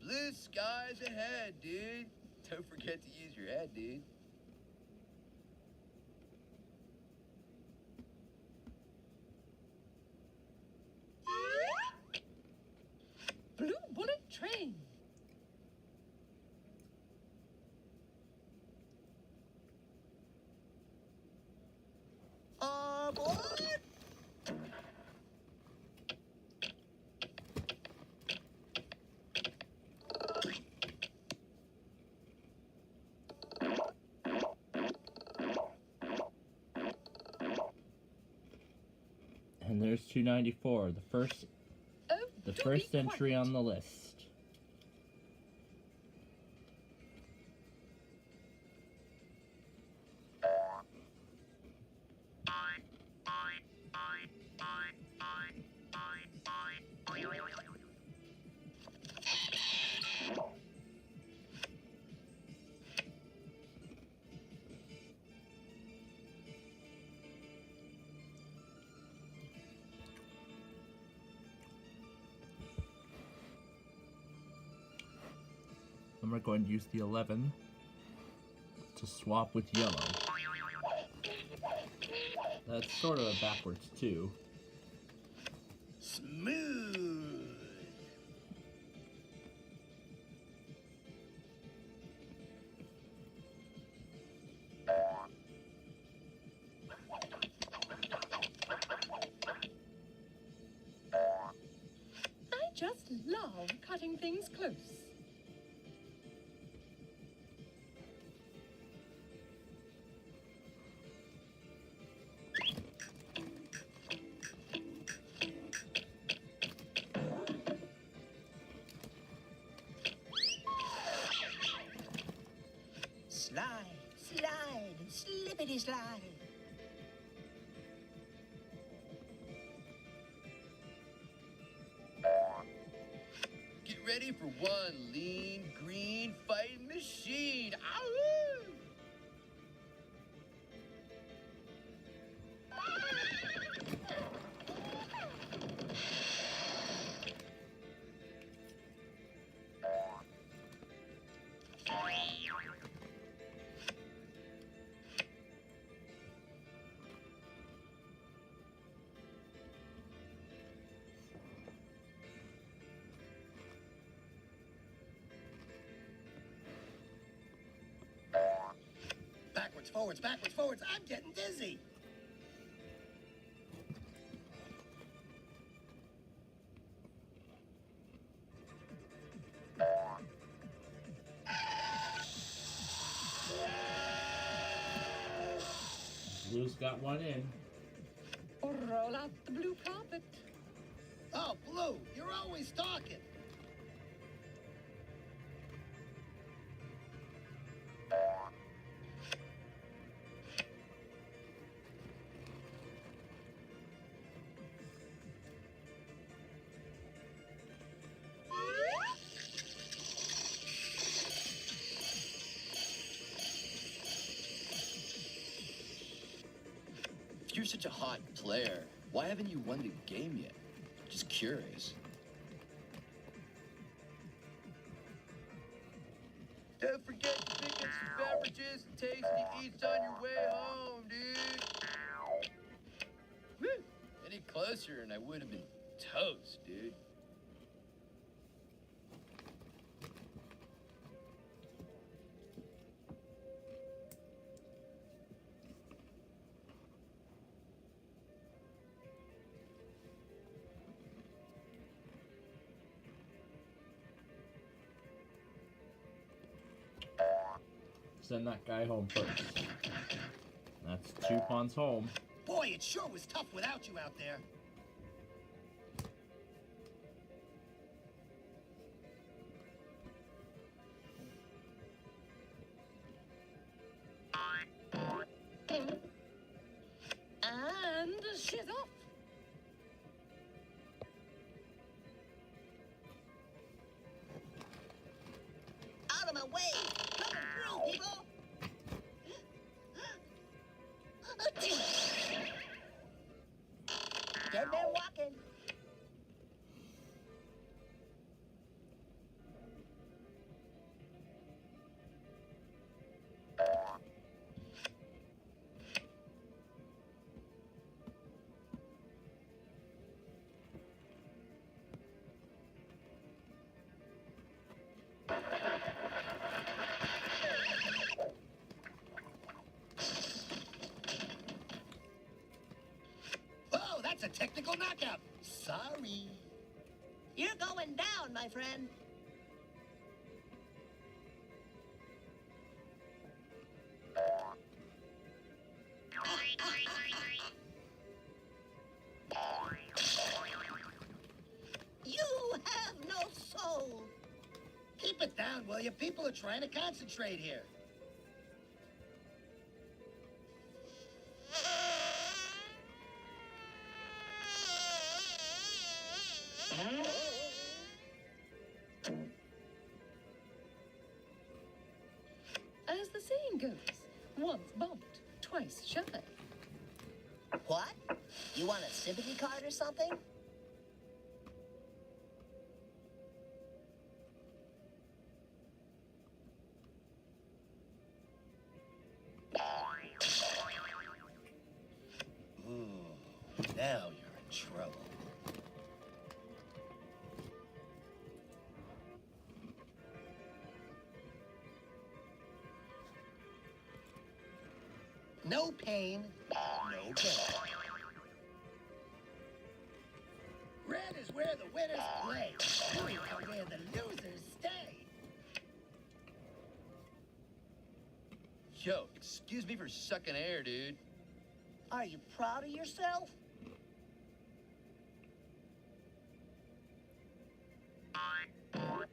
Blue skies ahead, dude. Don't forget to use your head, dude. Blue bullet train. Aboard! And there's 294, Oh, the do first be entry quiet. on the list. And we're going to use the 11 to swap with yellow. That's sort of a backwards too. Smooth. I just love cutting things close. Slide, slide, slippity slide. Get ready for one lean, green fighting machine. Ow! Backwards, forwards, backwards, forwards. I'm getting dizzy. just got one in. Roll out the blue carpet. Oh, Blue, you're always talking. If you're such a hot player, why haven't you won the game yet? Just curious. Don't forget to pick up some beverages and tasty eats on your way home, dude. Woo! Any closer and I would have been toast, dude. Send that guy home first. That's 2 pawns home. Boy, it sure was tough without you out there. And she's off. Out of my way! Coming through, people! Get there walking. Oh, that's a technical knockout. Sorry. You're going down, my friend. You have no soul. Keep it down, will you? People are trying to concentrate here. As the saying goes, once bumped, twice shy. What? You want a sympathy card or something? Ooh, now you're in trouble. No pain, no gain. Red is where the winners play. Blue are where the losers stay. Yo, excuse me for sucking air, dude. Are you proud of yourself? Oh,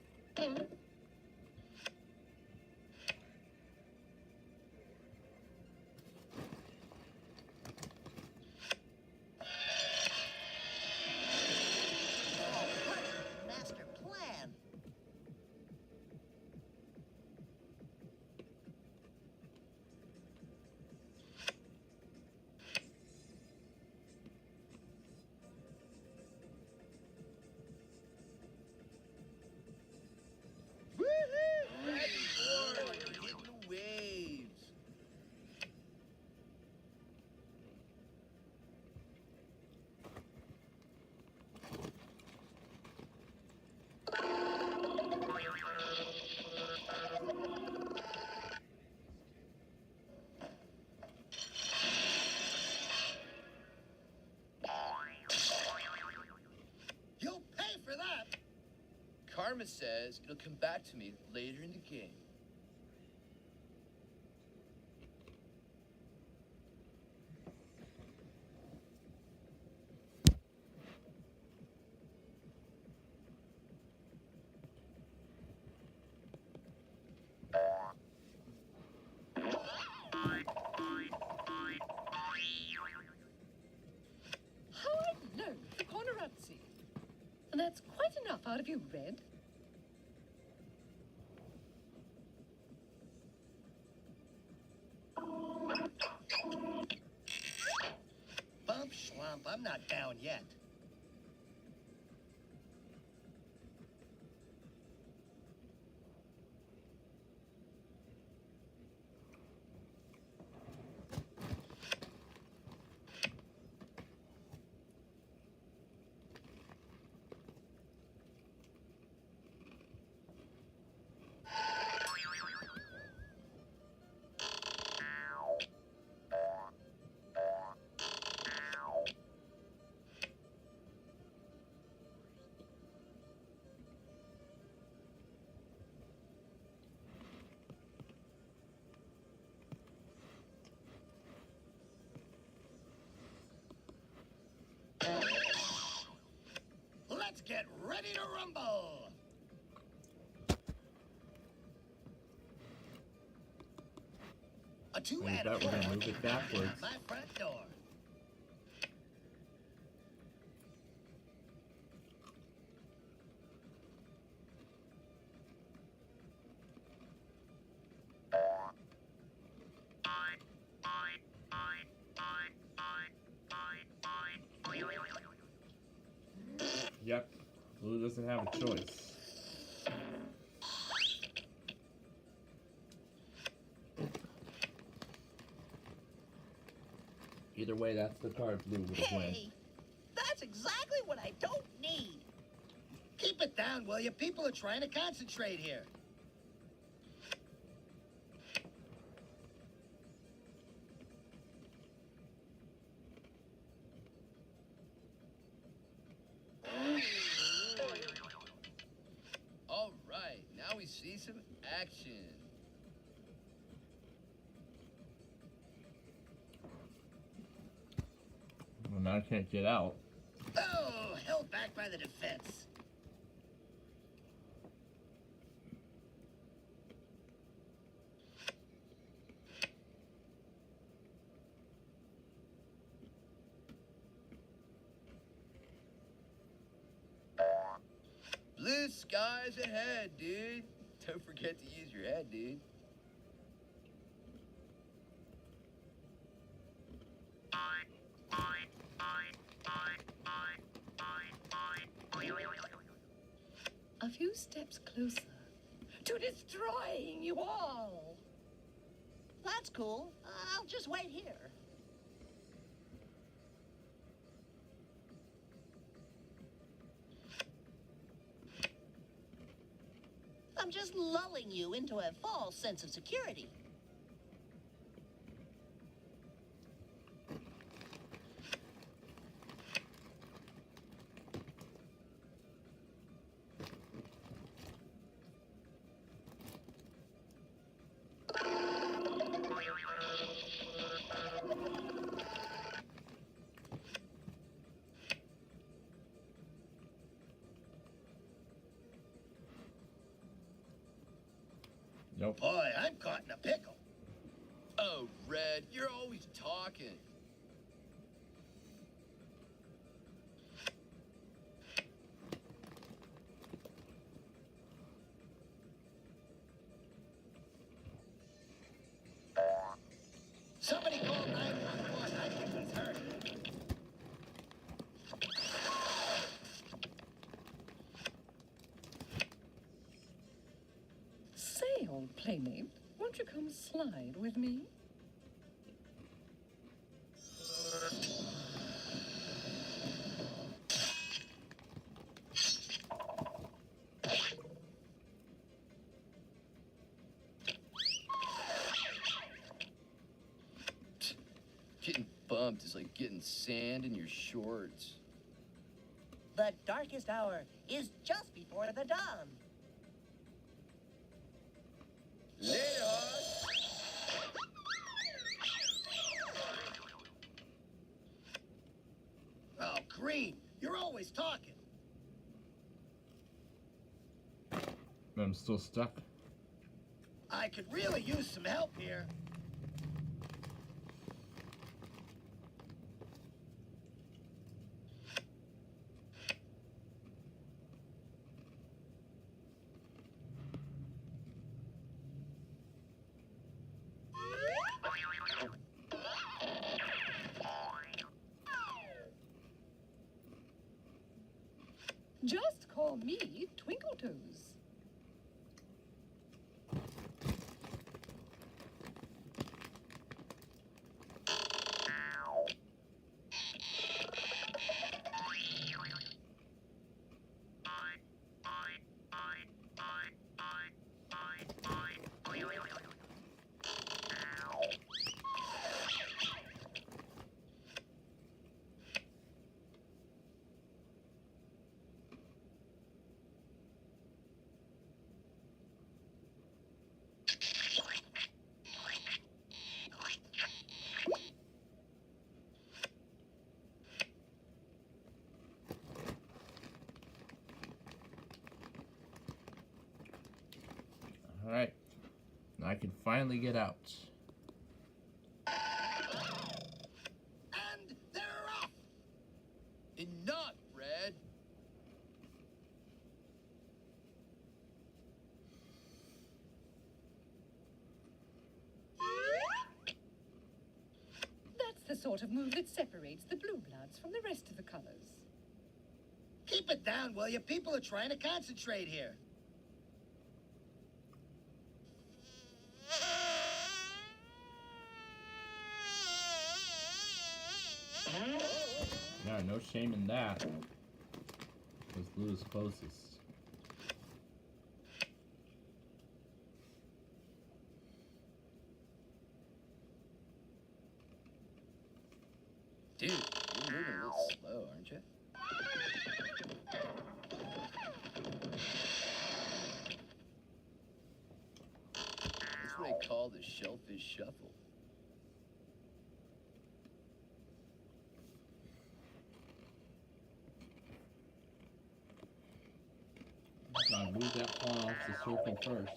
what master plan. Woohoo! Happy war! You're hitting the waves. You'll pay for that. Karma says it'll come back to me later in the game. That's quite enough out of you, Red. Bump Schwamp, I'm not down yet. Let's get ready to rumble! A two With and that, we're gonna four move it backwards. out my front door. Yep, Blue doesn't have a choice. Either way, that's the card Blue would have won. Hey, that's exactly what I don't need. Keep it down, will you? People are trying to concentrate here. All right, now we see some action. Well, now I can't get out. Oh, held back by the defense. Blue skies ahead, dude. Don't forget to use your head, dude. A few steps closer to destroying you all. That's cool. I'll just wait here. I'm just lulling you into a false sense of security. Nope. Boy, I'm caught in a pickle. Oh, Red, you're always talking. Somebody call 911. I think he's hurt. Say, old playmate, won't you come slide with me? Getting bumped is like getting sand in your shorts. The darkest hour is just before the dawn. Later, Hawk. Oh, Green, you're always talking. I'm still stuck. I could really use some help here. Just call me Twinkle Toes. Alright. Now I can finally get out. And they're off! Enough, Red. That's the sort of move that separates the blue bloods from the rest of the colors. Keep it down, will you? People are trying to concentrate here. Yeah, no shame in that. Because blue is closest. Dude, you're moving a little slow, aren't you? That's what I call the shellfish shuffle. Gotta move that pawn off the circle first.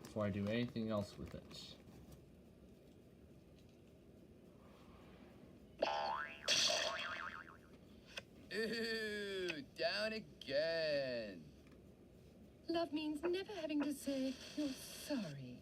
Before I do anything else with it. Ooh, down again. Love means never having to say you're sorry.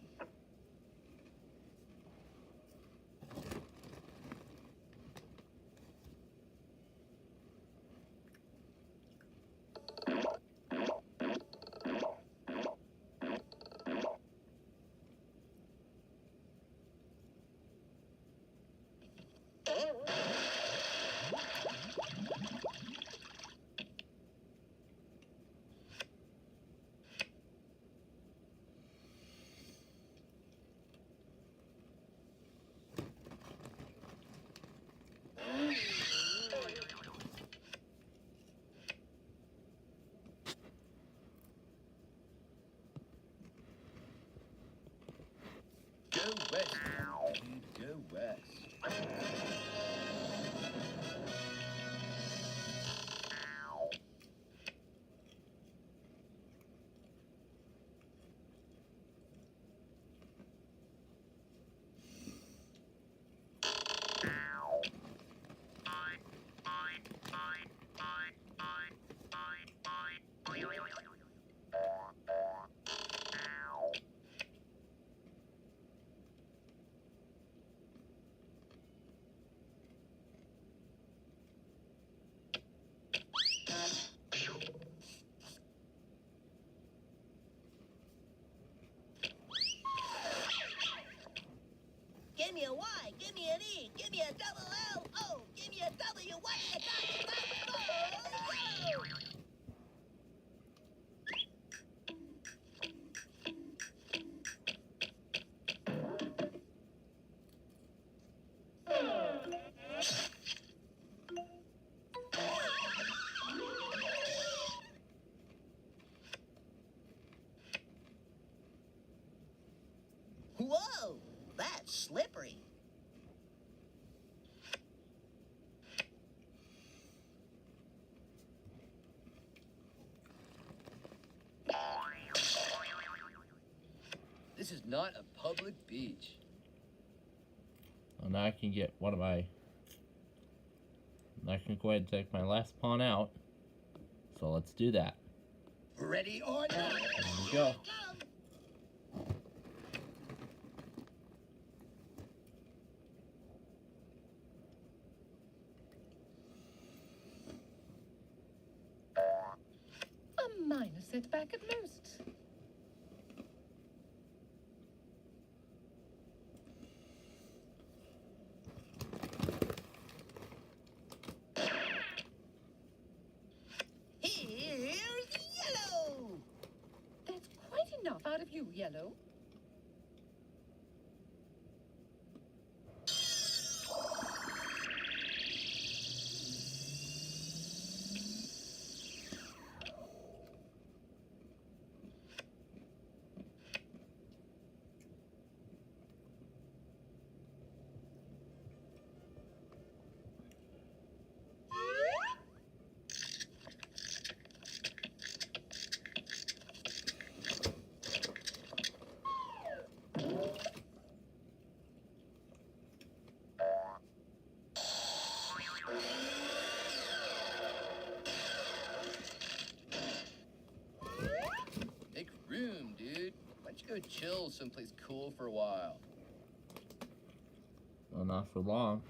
Go west, dude. Go west. Give me a Y, give me an E, give me a double L, O, give me a W, what you got? Oh, yo! Whoa, that's slippery. This is not a public beach. Well, now I can get, what am I? I can go ahead and take my last pawn out. So let's do that. Ready or not? There we go. it back at most. Here's Yellow! That's quite enough out of you, Yellow. Make room, dude. Why don't you go chill someplace cool for a while? Well, not for long.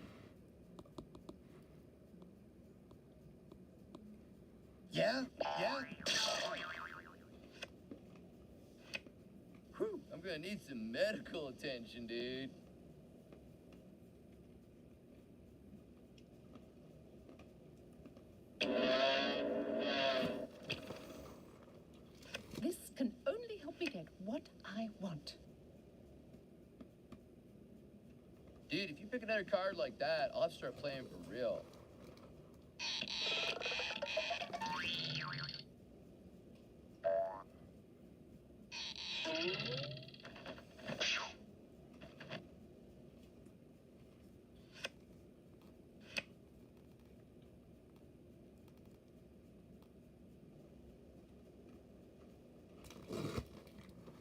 Yeah? Yeah? Whew, I'm gonna need some medical attention, dude. This can only help me get what I want. Dude, if you pick another card like that, I'll have to start playing for real.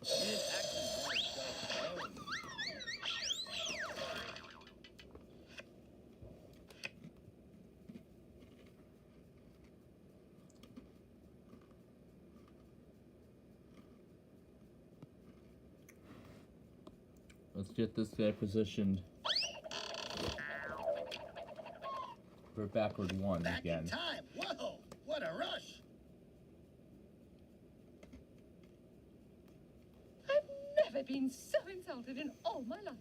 You didn't actually want yourself alone. Let's get this guy positioned for backward one Back again. in time. Whoa! What a rush! I've never been so insulted in all my life.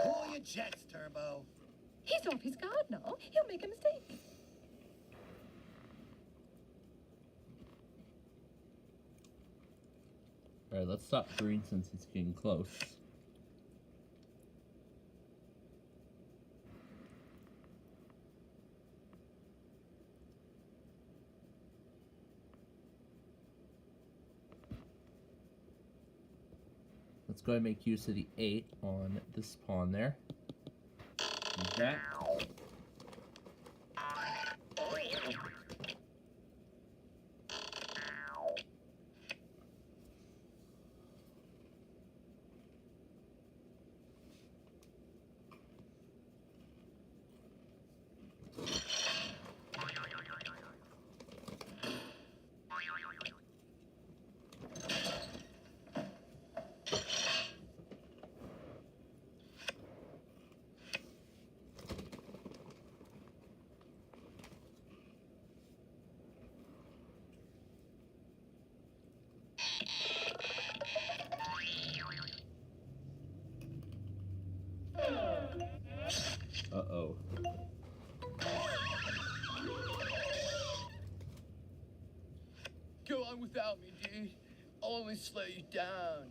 Cool your jets, Turbo. He's off his guard now. He'll make a mistake. Alright, let's stop green since it's getting close. Let's go ahead and make use of the 8 on this pawn there. Like that. Uh-oh. Go on without me, dude. I'll only slow you down.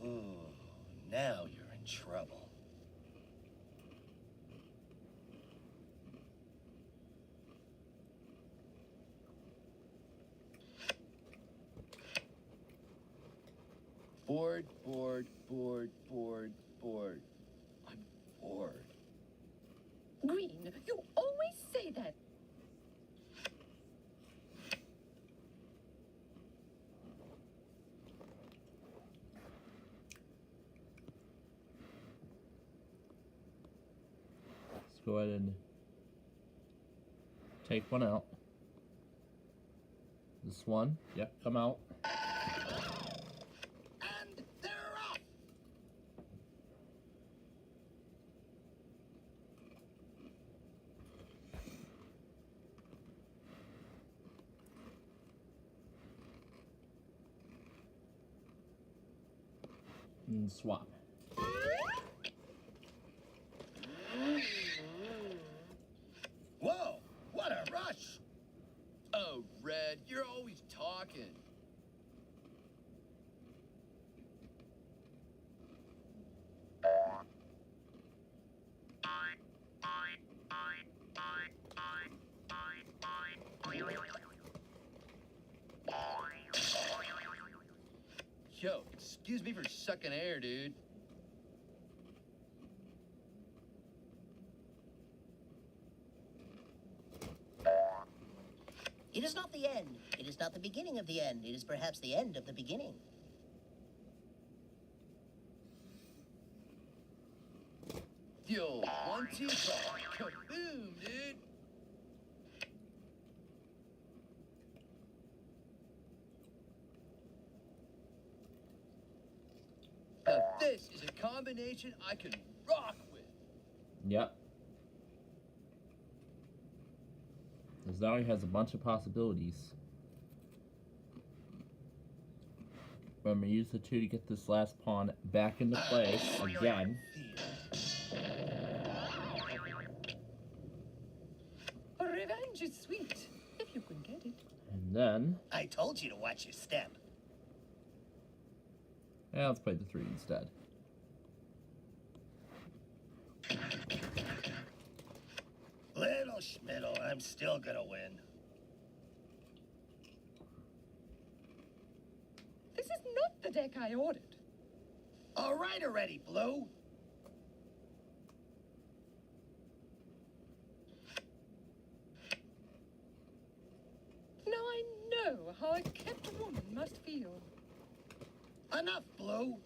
Ooh, now you're in trouble. Bored, bored, bored, bored, bored. I'm bored. Green, you always say that. go ahead and take one out. This one, yep, come out. And they're off. And swap. Whoa, what a rush. Oh, Red, you're always talking. Yo, excuse me for sucking air, dude. It is not the end. It is not the beginning of the end. It is perhaps the end of the beginning. Yo, 1, 2, kaboom, dude. Now this is a combination I can rock with. Yep. Because now he has a bunch of possibilities. But I'm going to use the 2 to get this last pawn back into place again. Revenge is sweet, if you can get it. And then, I told you to watch your step. yeah, let's play the 3 instead. Little schmiddle, I'm still gonna win. This is not the deck I ordered. All right already, Blue. Now I know how a kept woman must feel. Enough, Blue.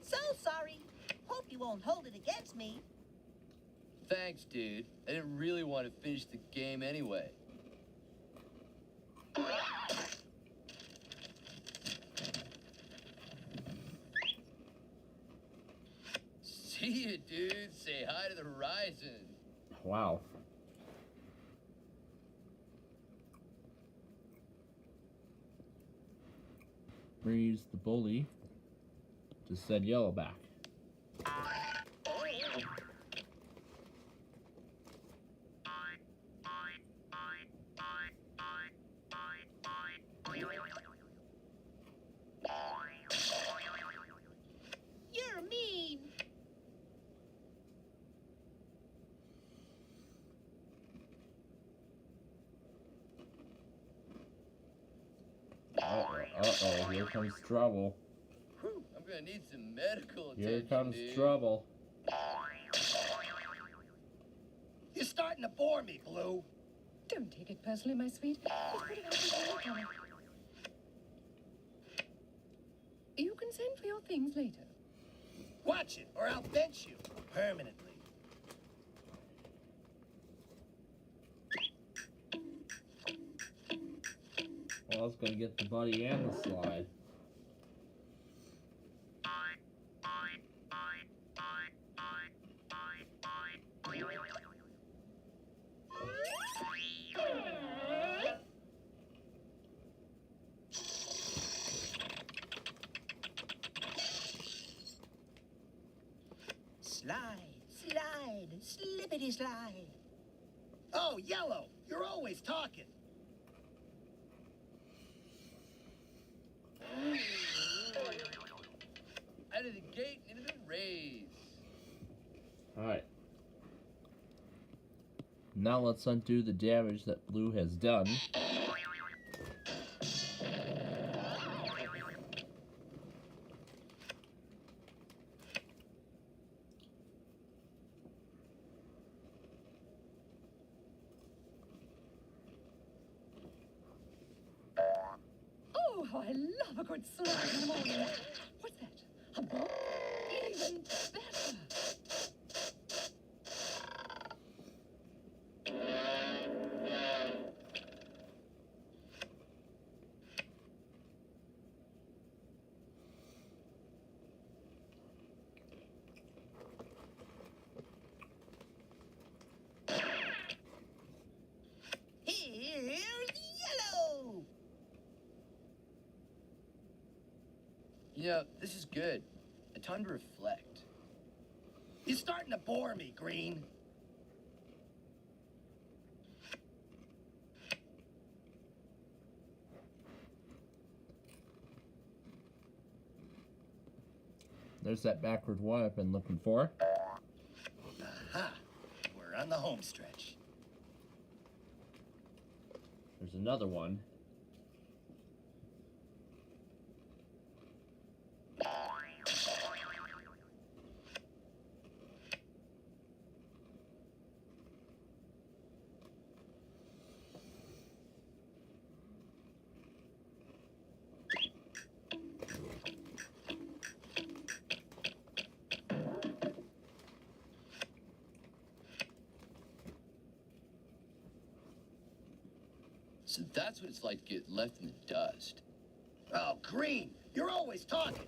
So sorry. Hope you won't hold it against me. Thanks, dude. I didn't really want to finish the game anyway. See you, dude. Say hi to the horizon. Wow. Freeze the bully. Just send yellow back. You're mean. Uh-oh, here comes trouble. Whew, I'm gonna need some medical attention, Here comes dude. trouble. You're starting to bore me, Blue. Don't take it personally, my sweet. It could have happened to any time. You can send for your things later. Watch it, or I'll bench you permanently. Well, I was gonna get the buddy and the slide. Slide, slide, slippity slide. Oh, Yellow, you're always talking. Out of the gate and into the raise. Alright. Now let's undo the damage that blue has done. Oh, how I love a good slide in the morning. What's that? A bump? Even better. Here's yellow. You know, this is good. A time to reflect. You're starting to bore me, Green. There's that backward one I've been looking for. Aha! We're on the home stretch. There's another one. So that's what it's like to get left in the dust. Oh, Green, you're always talking.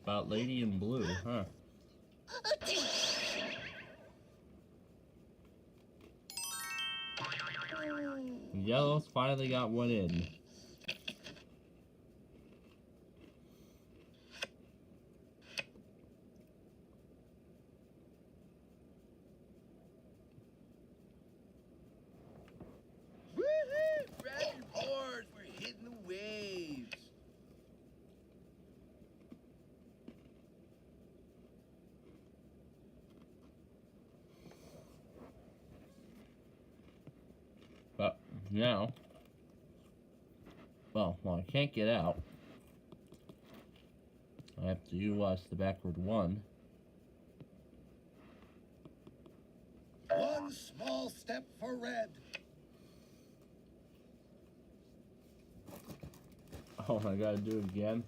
About Lady in Blue, huh? Yellow's finally got one in. Woohoo! Grab your boards. We're hitting the waves. But now, well, I can't get out. I have to utilize the backward one. One small step for red. Oh, I gotta do it again.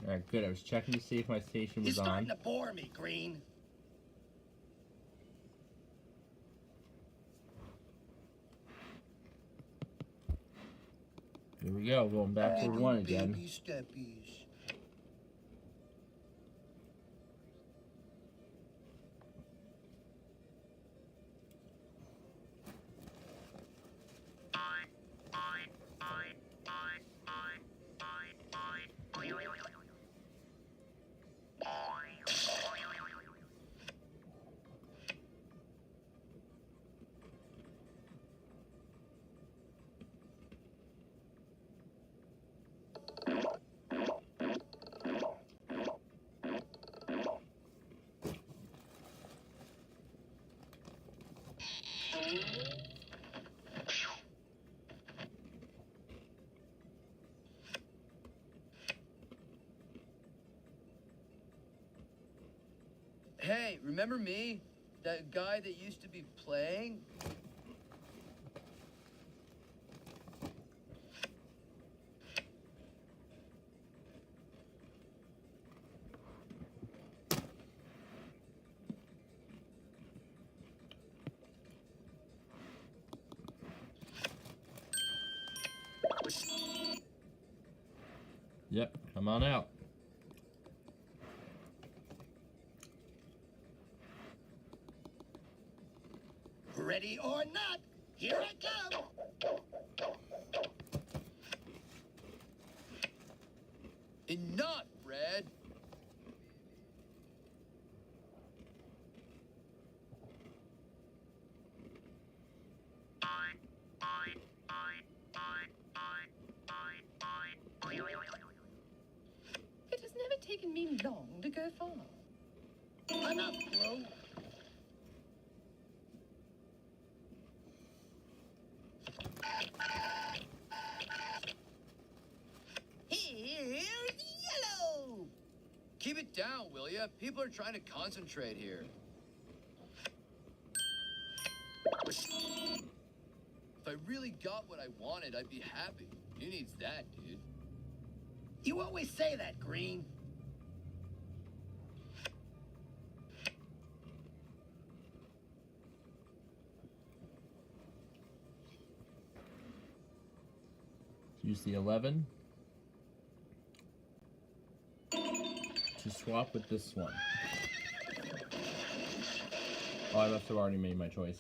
Alright, good. I was checking to see if my station You're was starting on. to bore me, Green. Here we go, going backward Little one again. baby steppies. Hey, remember me? That guy that used to be playing? Yep, come on out. Ready or not, here I come. Enough, Fred! It has never taken me long to go far. Enough, Blue. Here's yellow. Keep it down, will ya? People are trying to concentrate here. If I really got what I wanted, I'd be happy. Who needs that, dude? You always say that, Green. Use the 11 to swap with this one. Oh, I must have already made my choice.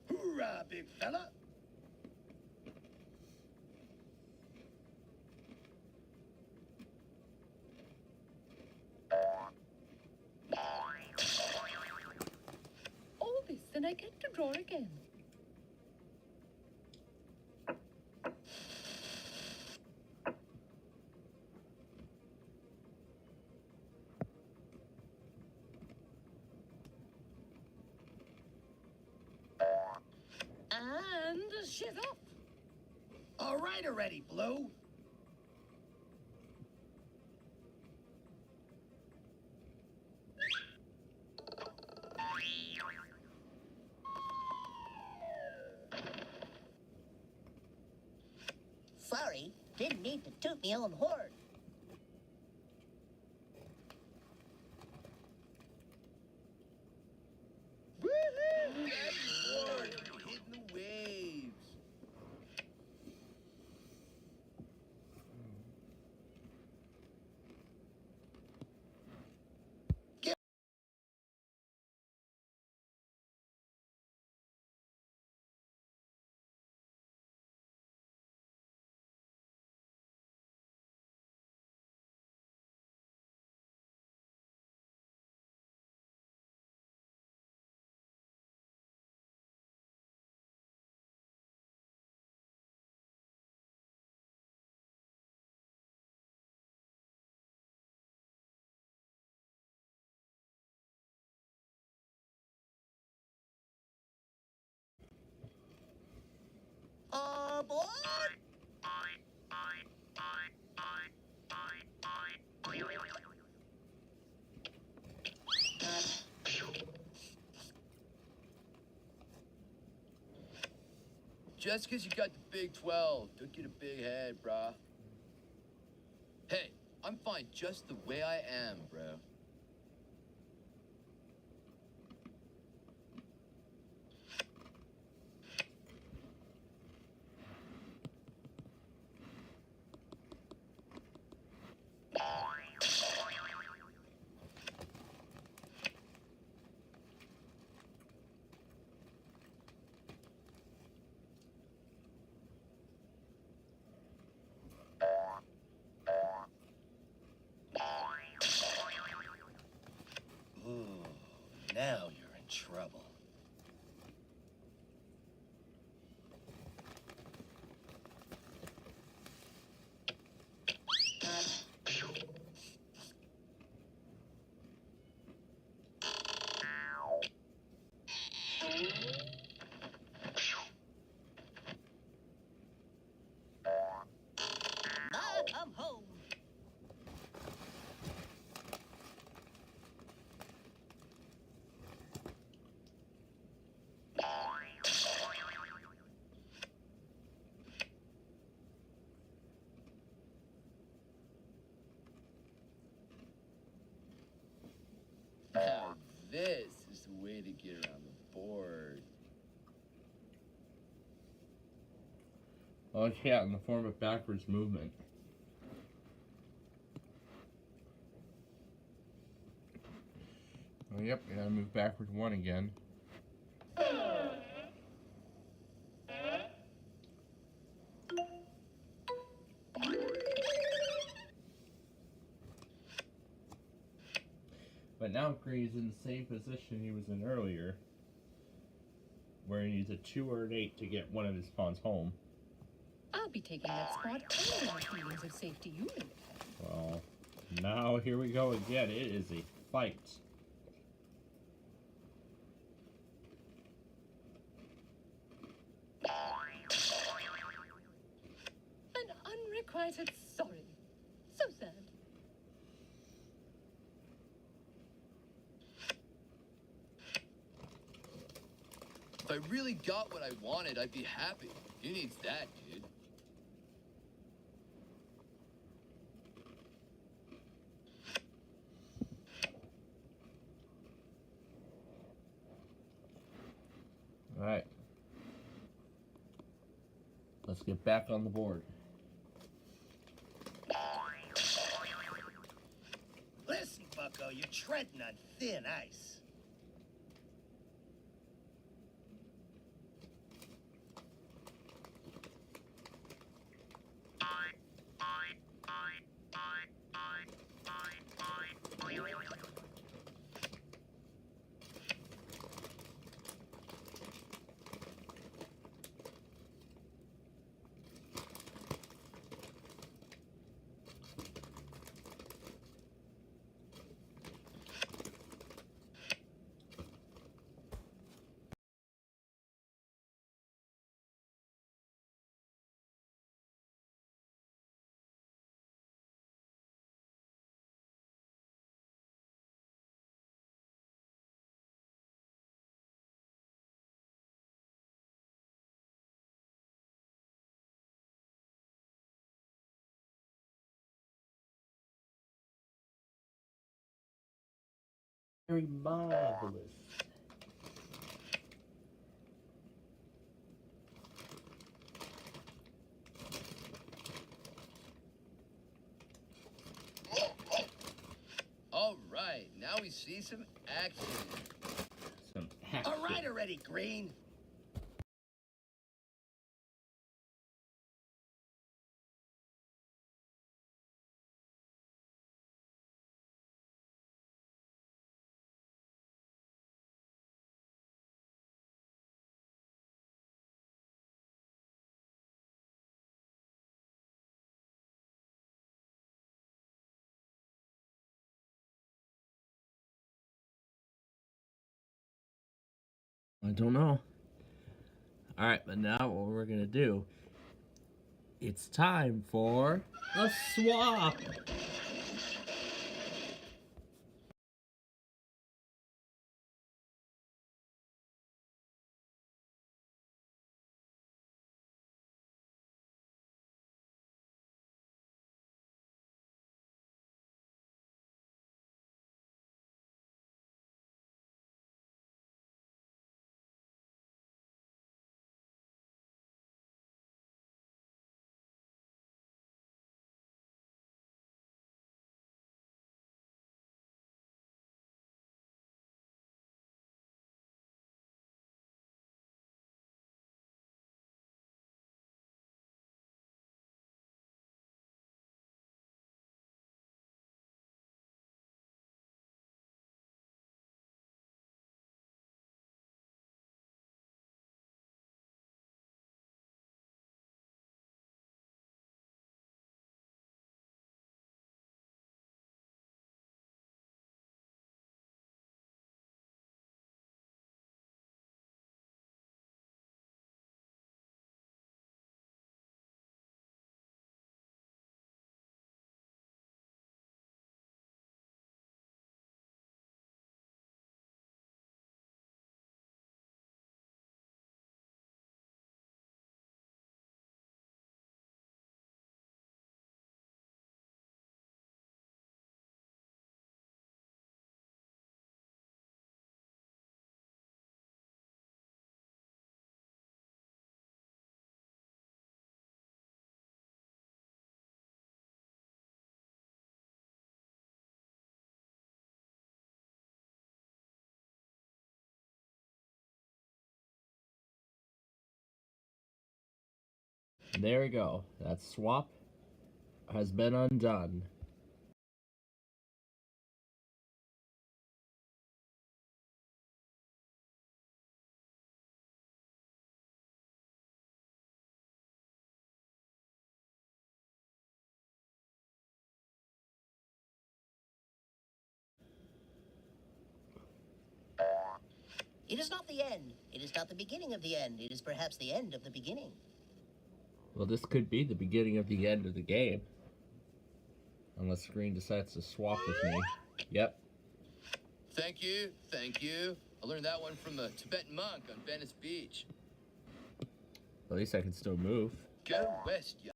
Hoorah, big fella. All this, and I get to draw again. And she's off. All right already, Blue. Sorry, didn't mean to toot me own horn. Woohoo! Back and forth, hitting the waves. Aboard! Just 'cause you got the Big 12 took you to big head, brah. Hey, I'm fine just the way I am, bro. Ooh, now you're in trouble. Ma, I'm home. Now this is the way to get around the board. Oh yeah, in the form of backwards movement. Oh yep, you gotta move backward one again. But now Green's in the same position he was in earlier, where he needs a 2 or an 8 to get one of his pawns home. I'll be taking that spot any more feelings of safety you may have. Well, now here we go again. It is a fight. An unrequited sorry. So sad. If I really got what I wanted, I'd be happy. Who needs that, dude? Alright. Let's get back on the board. Listen, bucko, you're treading on thin ice. Very marvelous. All right, now we see some action. Some action. All right already, Green. I don't know. Alright, but now what we're gonna do, it's time for a swap! There we go. That swap has been undone. It is not the end. It is not the beginning of the end. It is perhaps the end of the beginning. Well, this could be the beginning of the end of the game. Unless Green decides to swap with me. Yep. Thank you, thank you. I learned that one from a Tibetan monk on Venice Beach. At least I can still move. Go west, ya.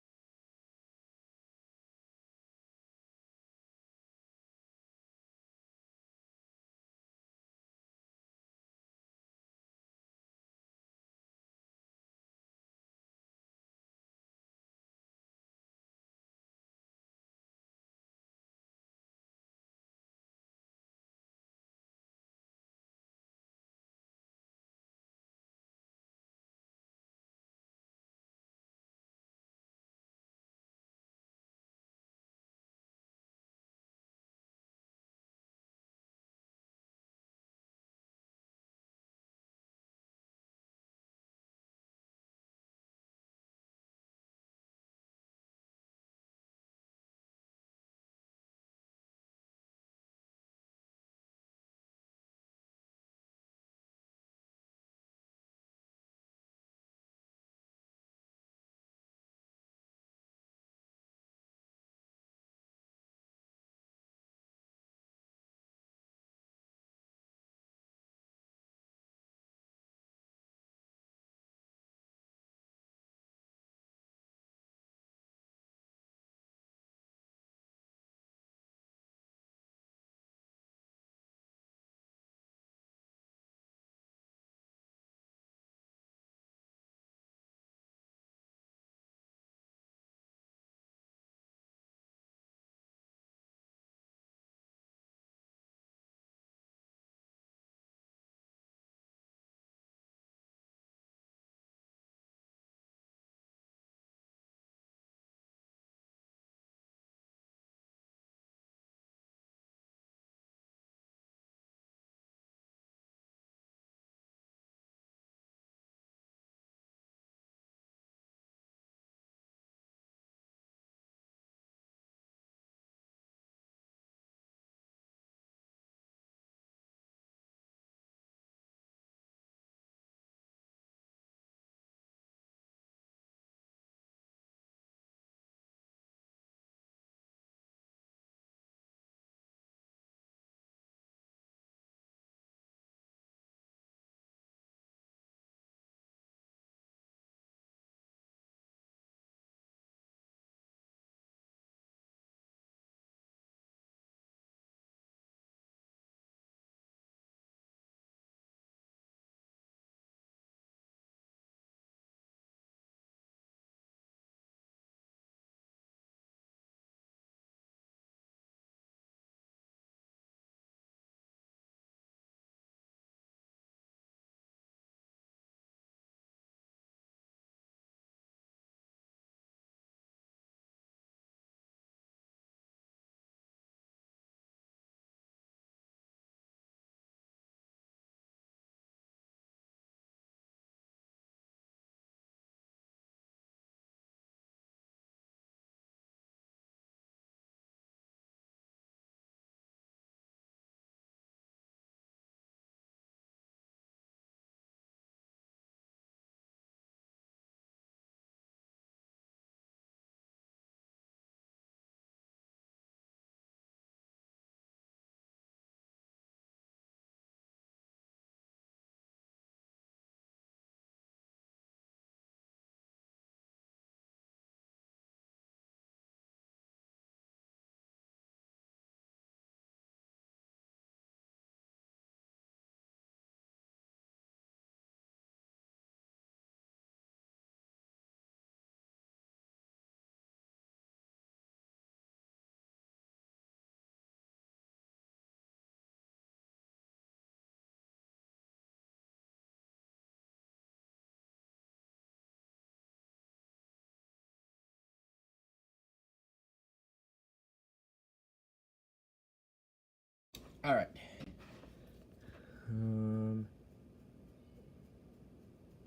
All right.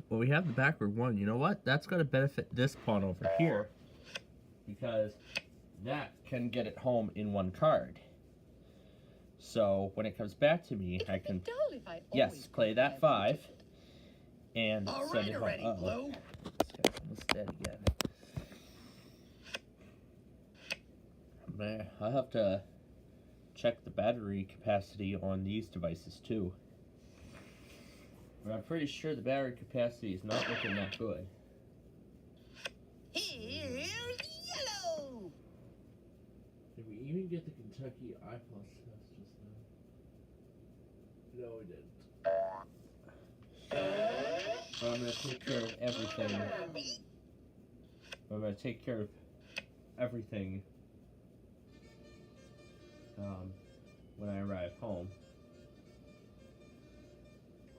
Well, we have the backward one. You know what? That's going to benefit this pawn over here, because that can get it home in one card. So when it comes back to me, I can, dull if I yes, always play go that for 5 and All send right it home. already, Uh-oh. Blue. This guy's almost dead again. Man, I'll have to check the battery capacity on these devices too. But I'm pretty sure the battery capacity is not looking that good. Here's yellow. Did we even get the Kentucky I+ test just now? No, we didn't. I'm gonna take care of everything. I'm gonna take care of everything when I arrive home.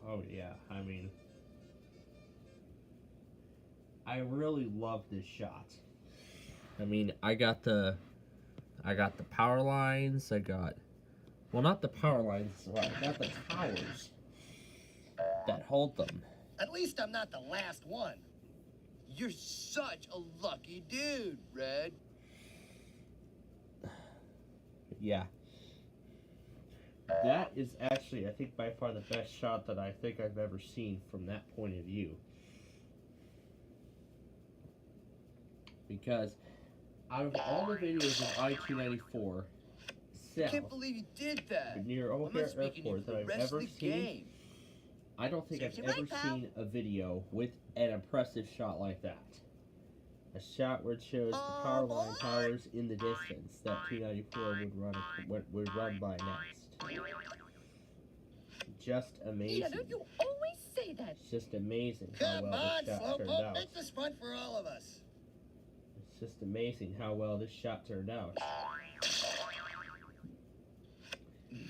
Oh yeah, I mean, I really love this shot. I mean, I got the power lines. I got, well, not the power lines. Well, I got the towers that hold them. At least I'm not the last one. You're such a lucky dude, Red. Yeah. That is actually, I think, by far the best shot that I think I've ever seen from that point of view. Because out of all the videos of I-294 I can't south believe you did that. near I'm O'Hare not speaking Airport for that the I've rest ever of the seen, game. I don't think I've Serves you ever right, pal. seen a video with an impressive shot like that. A shot where it shows the power line towers in the distance that 294 would run by next. Just amazing. Yellow, you always say that. It's just amazing how Come well on, this shot turned Slowpoke, out. make this fun for all of us. It's just amazing how well this shot turned out.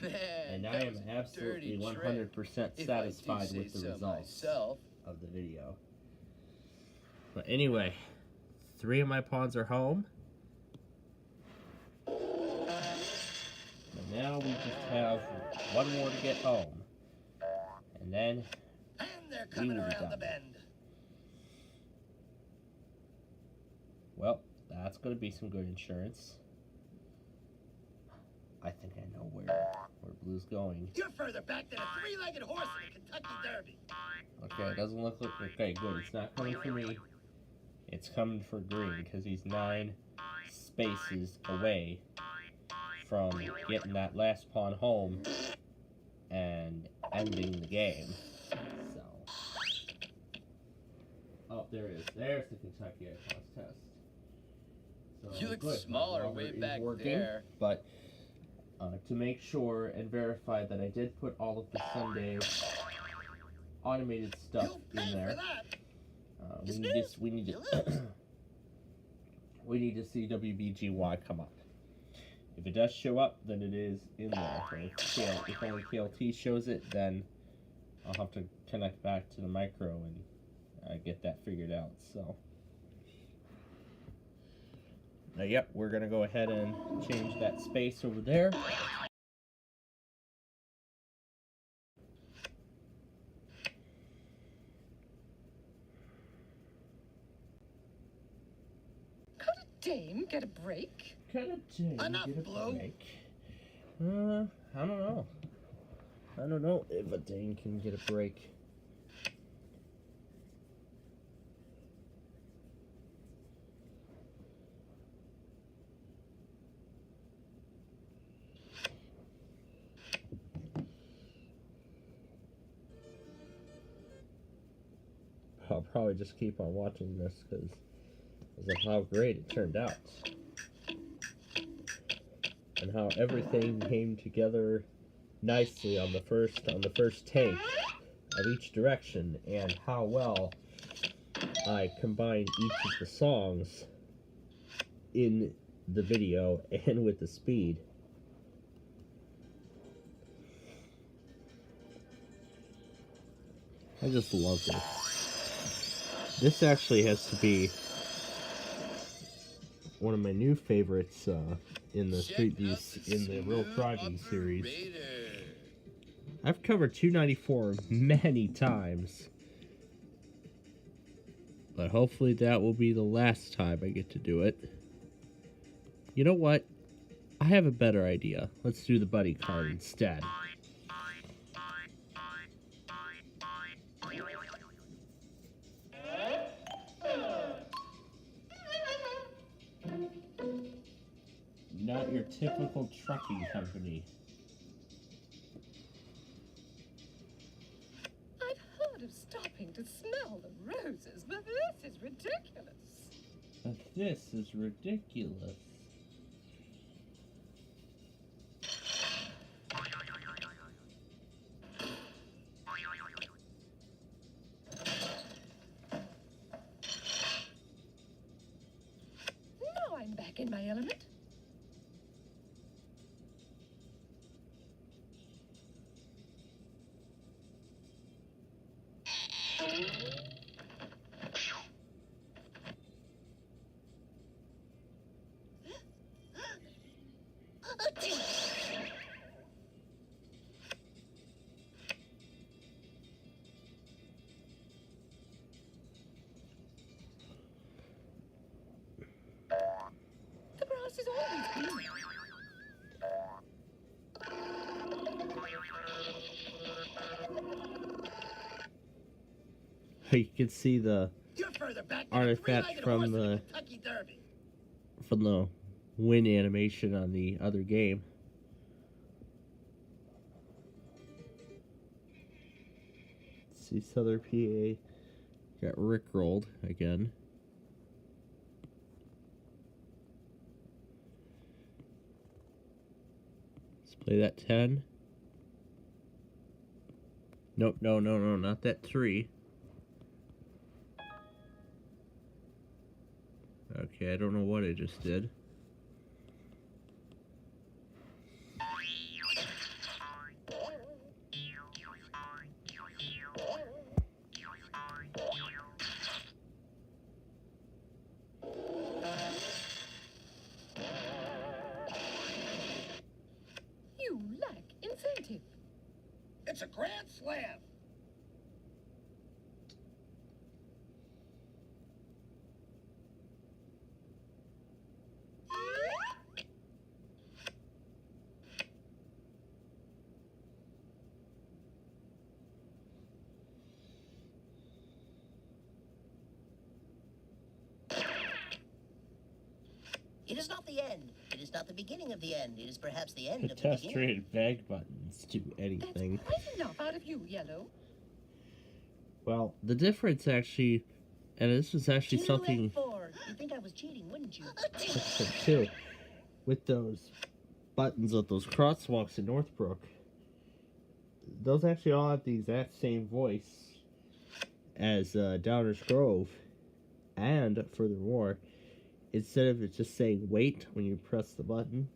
Man, And I that am was a absolutely dirty trick, 100% if I do satisfied say with the so results myself. of the video. But anyway, 3 of my pawns are home. And now we just have one more to get home. And then And they're coming will be around the done. bend. well, that's going to be some good insurance. I think I know where Blue's going. You're further back than a three-legged horse in a Kentucky Derby. Okay, it doesn't look like, okay, good. It's not coming for me. It's coming for green because he's 9 spaces away from getting that last pawn home and ending the game. So, oh, there it is. There's the Kentucky I+ test. So, You look good. smaller My way roller is back working, there. But to make sure and verify that I did put all of the Sunday automated stuff You'll pay in for there. that. We need to we need to see WBGY come up. If it does show up, then it is in there. But if only KLT shows it, then I'll have to connect back to the micro and get that figured out. So, yep, we're gonna go ahead and change that space over there. Could a dame get a break? Could a dame Enough, get a Blue. break? I don't know. I don't know if a dame can get a break. I'll probably just keep on watching this because of how great it turned out. And how everything came together nicely on the first take of each direction, and how well I combined each of the songs in the video and with the speed. I just love this. This actually has to be one of my new favorites in the Street View, in the Real Driving series. I've covered 294 many times. But hopefully that will be the last time I get to do it. You know what? I have a better idea. Let's do the buddy card instead. Not your typical trucking company. I've heard of stopping to smell the roses, but this is ridiculous. But this is ridiculous. Now I'm back in my element. The grass is always green. You can see the You're further back Artifact than a from three-legged horse in the- a Kentucky Derby. win animation on the other game. See Southern PA got rickrolled again. Let's play that 10. Nope, no, not that 3. Okay, I don't know what I just did. You lack incentive. It's a grand slam. It is not the end. It is not the beginning of the end. It is perhaps the end of the Test beginning. traded bag buttons do anything. That's quite enough out of you, Yellow. Well, the difference actually, and this was actually Two something and four. You'd think I was cheating, wouldn't you? too, with those buttons with those crosswalks in Northbrook. Those actually all have the exact same voice as Downers Grove, and furthermore, instead of it just saying wait when you press the button,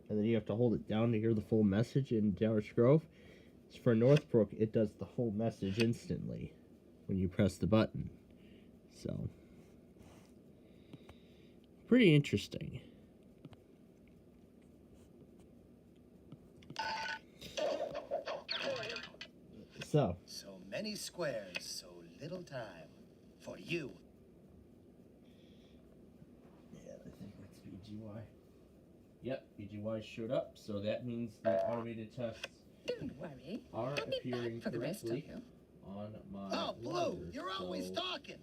and then you have to hold it down to hear the full message in Downers Grove, for Northbrook it does the whole message instantly when you press the button. So, pretty interesting. So many squares, so little time. For you. yeah, I think that's BGY. Yep, BGY showed up, so that means the automated tests Don't worry. are I'll be appearing back for the rest of correctly you. on my Oh, Blue, monitor, you're always so- talking.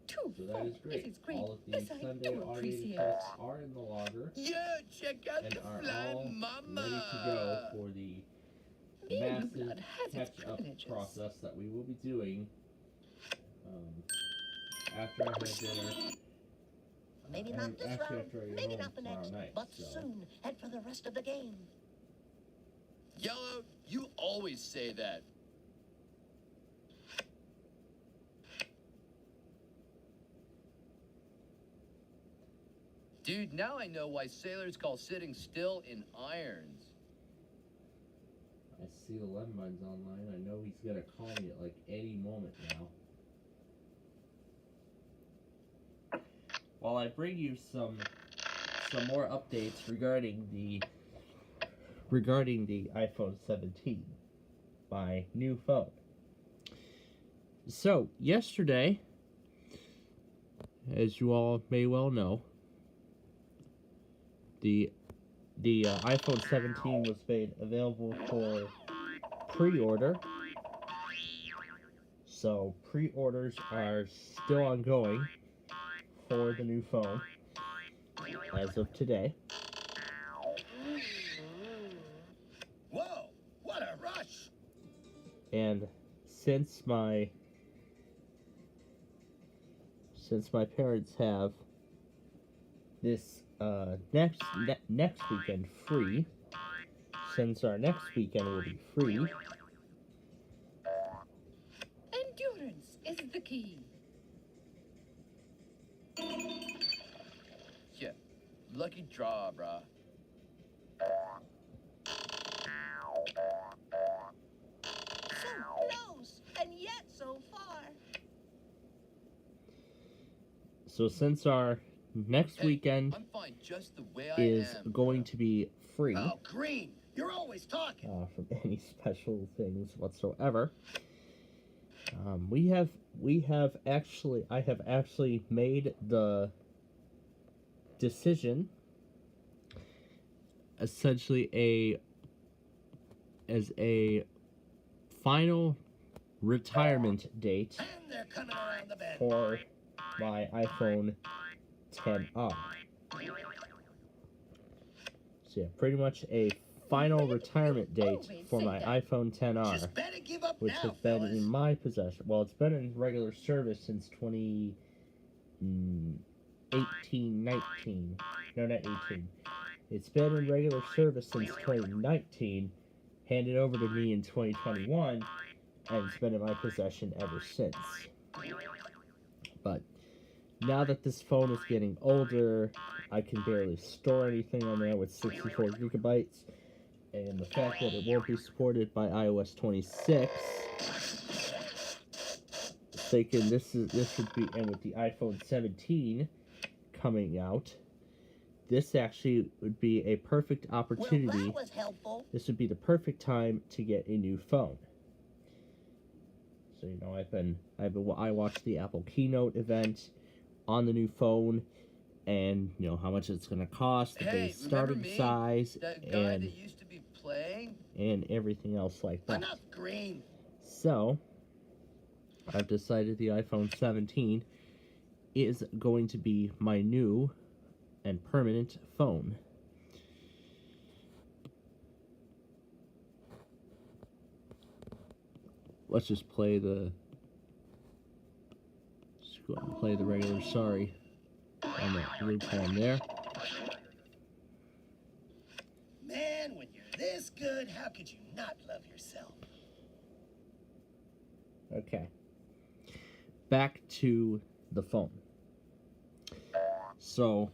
Two, So that four. is great. This is great. All of the This I Sunday do automated appreciate. tests are in the logger Yeah, check out and the are fly all mama. ready to go for the Being massive blue blood has its catch-up privileges. process that we will be doing after I have dinner. Maybe and not this actually round, after I get maybe home not the tomorrow next, night, but so. soon, and for the rest of the game. Yellow, you always say that. Dude, now I know why sailors call sitting still in irons. I see the Lemmine's online. I know he's gonna call me at like any moment now. While I bring you some more updates regarding the iPhone 17. my new phone. So, yesterday, as you all may well know, the iPhone 17 was made available for pre-order. So, pre-orders are still ongoing for the new phone as of today. Whoa, what a rush! And since my parents have this next weekend free, since our next weekend will be free, Endurance is the key. Yeah, lucky draw, brah. So close, and yet so far. so since our next Hey, weekend I'm fine just the way I is am. going to be free Oh, Green, you're always talking. from any special things whatsoever, I have actually made the decision, essentially as a final retirement date And they're coming around the bend. for my iPhone XR. So yeah, pretty much a final retirement date for my iPhone XR, Just better give up which now, has been fellas. in my possession. Well, it's been in regular service since 2018, 19. No, not 18. It's been in regular service since 2019, handed over to me in 2021, and it's been in my possession ever since. But now that this phone is getting older, I can barely store anything on there with 64 gigabytes, and the fact that it won't be supported by iOS 26, thinking this would be, and with the iPhone 17 coming out, this actually would be a perfect Well, opportunity. that was helpful. This would be the perfect time to get a new phone. So I watched the Apple keynote event on the new phone, and how much it's going to cost, the Hey, base remember starting me? size, That guy and that used to be playing? everything else like that. Enough, Green. So I've decided the iPhone 17 is going to be my new and permanent phone. Let's just go ahead and play the regular sorry on that loop on there. Man, when you're this good, how could you not love yourself? Okay. Back to the phone. So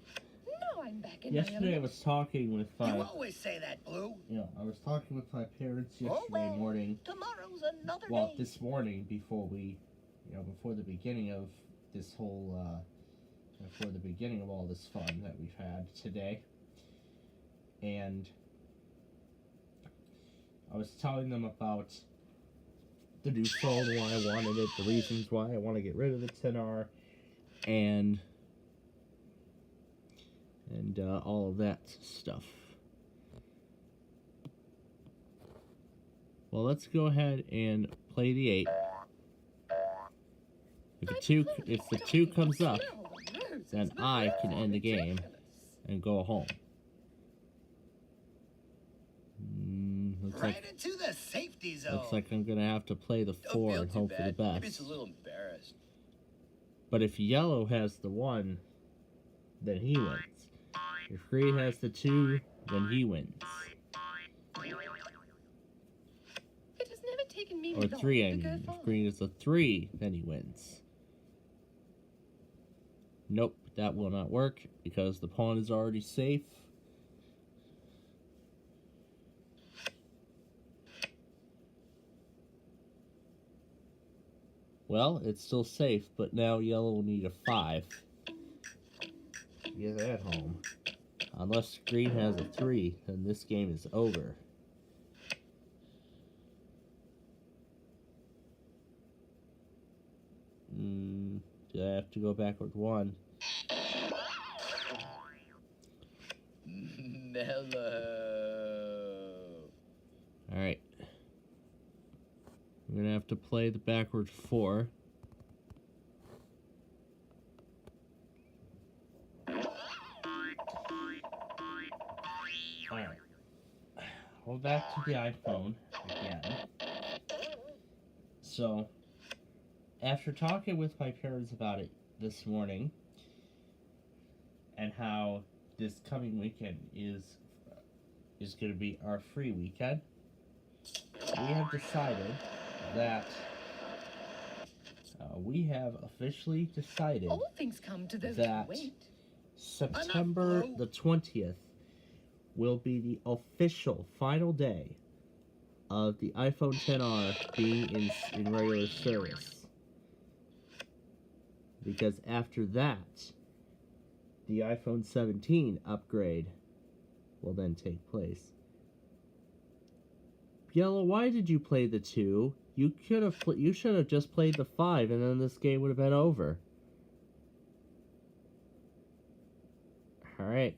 Now I'm back in yesterday I my was talking with You always say that, Blue. I was talking with my parents Oh, yesterday well. morning. Tomorrow's another Well, day. this morning before the beginning of this whole, before the beginning of all this fun that we've had today. And I was telling them about the new phone, why I wanted it, the reasons why I want to get rid of the XR, and all of that stuff. Well, let's go ahead and play the 8. If the 2 comes up, then I can end the game and go home. Right into the safety zone. Looks like I'm gonna have to play the Don't 4 feel and too hope for the bad. Maybe best. it's a little embarrassed. But if yellow has the 1, then he wins. If green has the 2, then he wins. It has never taken me Or long 3, I to go mean. far. If green is the 3, then he wins. Nope, that will not work because the pawn is already safe. Well, it's still safe, but now yellow will need a 5 to get that home. Unless green has a 3, then this game is over. Do I have to go backward 1? Mellow. Alright. I'm gonna have to play the backward 4. Alright. Hold back to the iPhone again. So, after talking with my parents about it this morning, and how this coming weekend is going to be our free weekend, we have decided that we have officially decided All things come to those that who wait. September the 20th will be the official final day of the iPhone XR being in regular service. Because after that, the iPhone 17 upgrade will then take place. Yellow, why did you play the 2? You should have just played the 5, and then this game would have been over. Alright.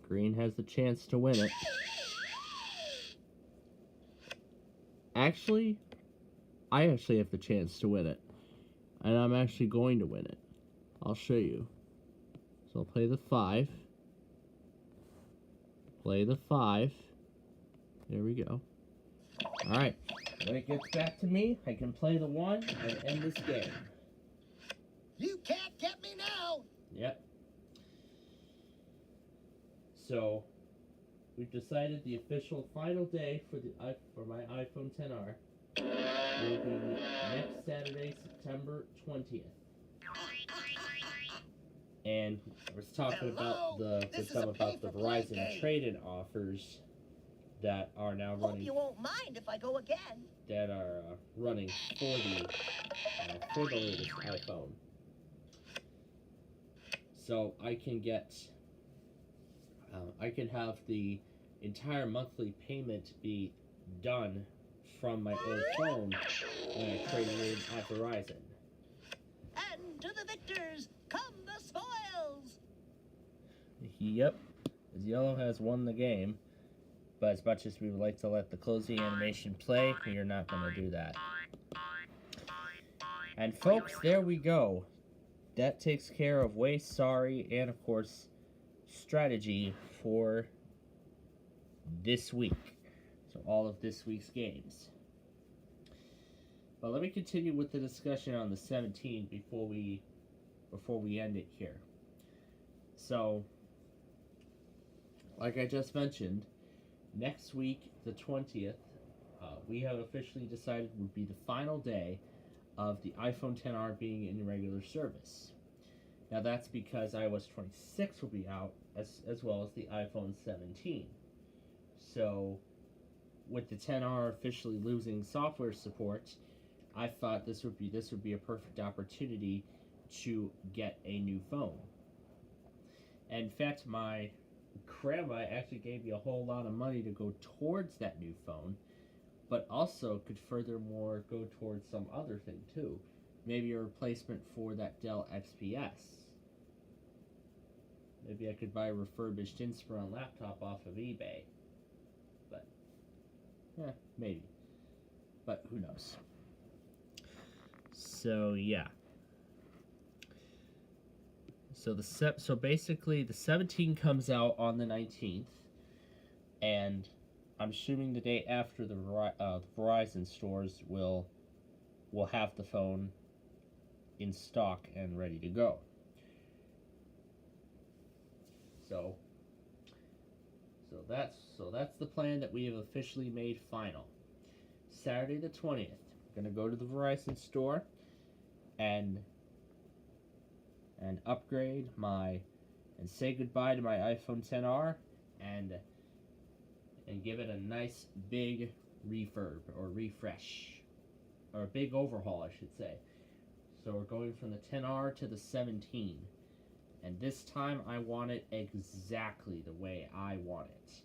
Green has the chance to win it. Actually, I actually have the chance to win it. And I'm actually going to win it. I'll show you. So I'll play the 5. Play the 5. There we go. Alright. When it gets back to me, I can play the 1 and end this game. You can't get me now! Yep. So, we've decided the official final day for my iPhone XR will be next Saturday, September 20th. And I was talking about the Verizon trade-in offers that are now Hope running you won't mind if I go again. that are running for the latest iPhone. So I can have the entire monthly payment be done from my old phone when I trade it in at Verizon. And to the victors come the spoils. Yep, as Yellow has won the game, but as much as we would like to let the closing animation play, we are not going to do that. And folks, there we go. That takes care of Way Sorry and, of course, strategy for this week. So all of this week's games. But let me continue with the discussion on the 17 before we end it here. So, like I just mentioned, next week, the 20th, we have officially decided would be the final day of the iPhone XR being in regular service. Now that's because iOS 26 will be out, as well as the iPhone 17. So, with the XR officially losing software support, I thought this would be a perfect opportunity to get a new phone. And in fact, my grandma actually gave me a whole lot of money to go towards that new phone, but also could furthermore go towards some other thing too. Maybe a replacement for that Dell XPS. Maybe I could buy a refurbished Inspiron laptop off of eBay. But, maybe. But who knows. So, yeah. So basically, the 17 comes out on the 19th, and I'm assuming the day after the Verizon stores will have the phone in stock and ready to go. So that's the plan that we have officially made final. Saturday the 20th, I'm gonna go to the Verizon store and upgrade and say goodbye to my iPhone XR and give it a nice big refurb or refresh, or a big overhaul, I should say. So we're going from the XR to the 17, and this time I want it exactly the way I want it.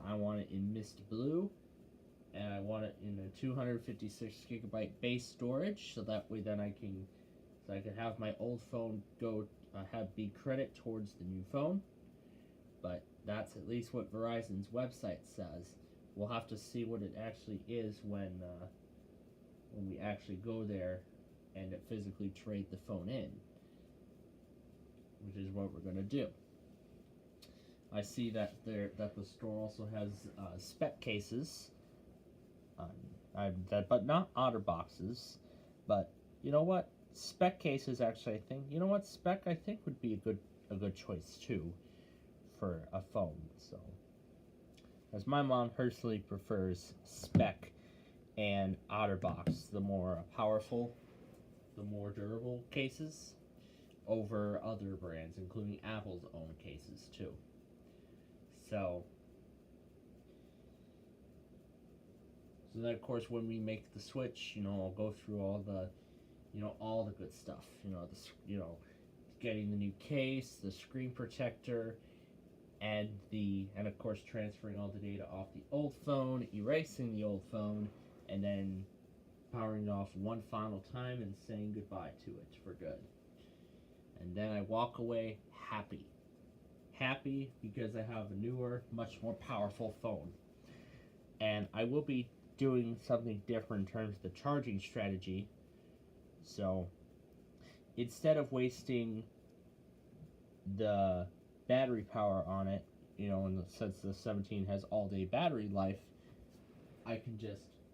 I want it in mist blue, and I want it in a 256 gigabyte base storage, so that way then I can so I could have my old phone go be credit towards the new phone. But that's at least what Verizon's website says. We'll have to see what it actually is when we actually go there and physically trade the phone in, which is what we're gonna do. I see that the store also has spec cases, but not OtterBoxes. But you know what? Spec cases actually, I think. You know what? Spec I think would be a good choice too for a phone. So, as my mom personally prefers spec and OtterBox, the more powerful, the more durable cases, over other brands, including Apple's own cases too. So then of course when we make the switch, I'll go through all the, all the good stuff. Getting the new case, the screen protector, and of course transferring all the data off the old phone, erasing the old phone, and then powering it off one final time and saying goodbye to it for good. And then I walk away happy. Happy because I have a newer, much more powerful phone. And I will be doing something different in terms of the charging strategy. So instead of wasting the battery power on it, since the 17 has all-day battery life, I can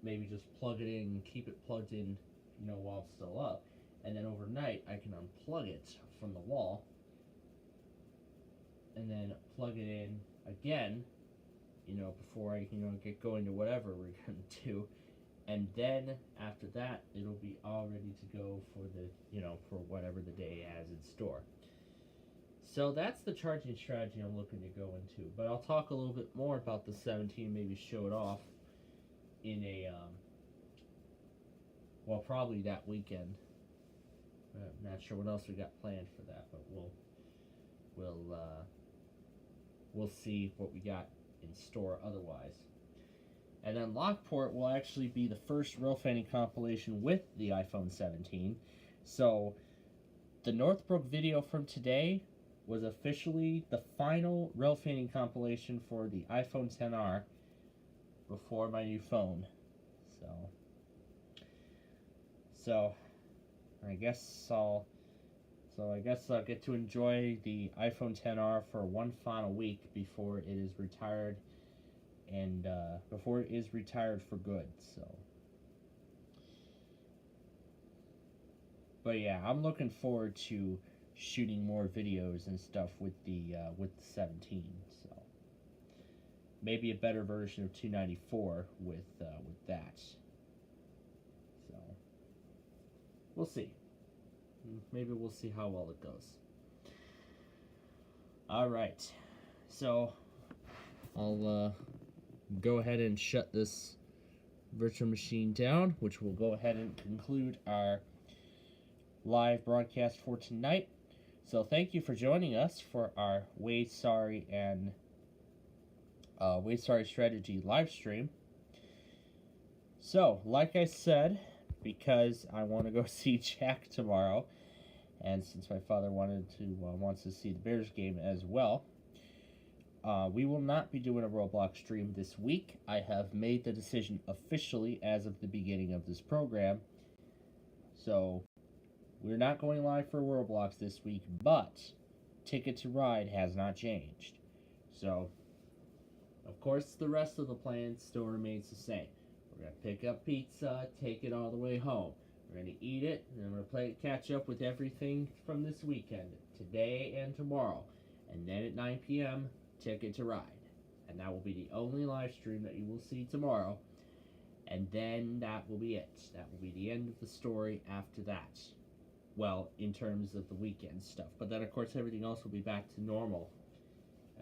maybe just plug it in, keep it plugged in, while it's still up, and then overnight I can unplug it from the wall and then plug it in again, before I, get going to whatever we're going to do. And then after that, it'll be all ready to go for for whatever the day has in store. So that's the charging strategy I'm looking to go into. But I'll talk a little bit more about the 17, maybe show it off in a, probably that weekend. I'm not sure what else we got planned for that, but we'll see what we got in store otherwise. And then Lockport will actually be the first real fanning compilation with the iPhone 17. So the Northbrook video from today was officially the final real fanning compilation for the iPhone XR before my new phone. So I guess I'll get to enjoy the iPhone XR for one final week before it is retired, and before it is retired for good. So, but yeah, I'm looking forward to shooting more videos and stuff with the 17. So maybe a better version of 294 with that. So we'll see. Maybe we'll see how well it goes. Alright, so I'll go ahead and shut this virtual machine down, which will go ahead and conclude our live broadcast for tonight. So thank you for joining us for our Way Sorry Strategy live stream. So, like I said, because I want to go see Jack tomorrow, and since my father wants to see the Bears game as well, we will not be doing a Roblox stream this week. I have made the decision officially as of the beginning of this program. So we're not going live for Roblox this week, but Ticket to Ride has not changed. So, of course, the rest of the plan still remains the same. We're going to pick up pizza, take it all the way home. We're going to eat it, and then we're going to catch up with everything from this weekend, today and tomorrow. And then at 9 p.m., Ticket to Ride. And that will be the only live stream that you will see tomorrow. And then that will be it. That will be the end of the story after that. Well, in terms of the weekend stuff. But then, of course, everything else will be back to normal,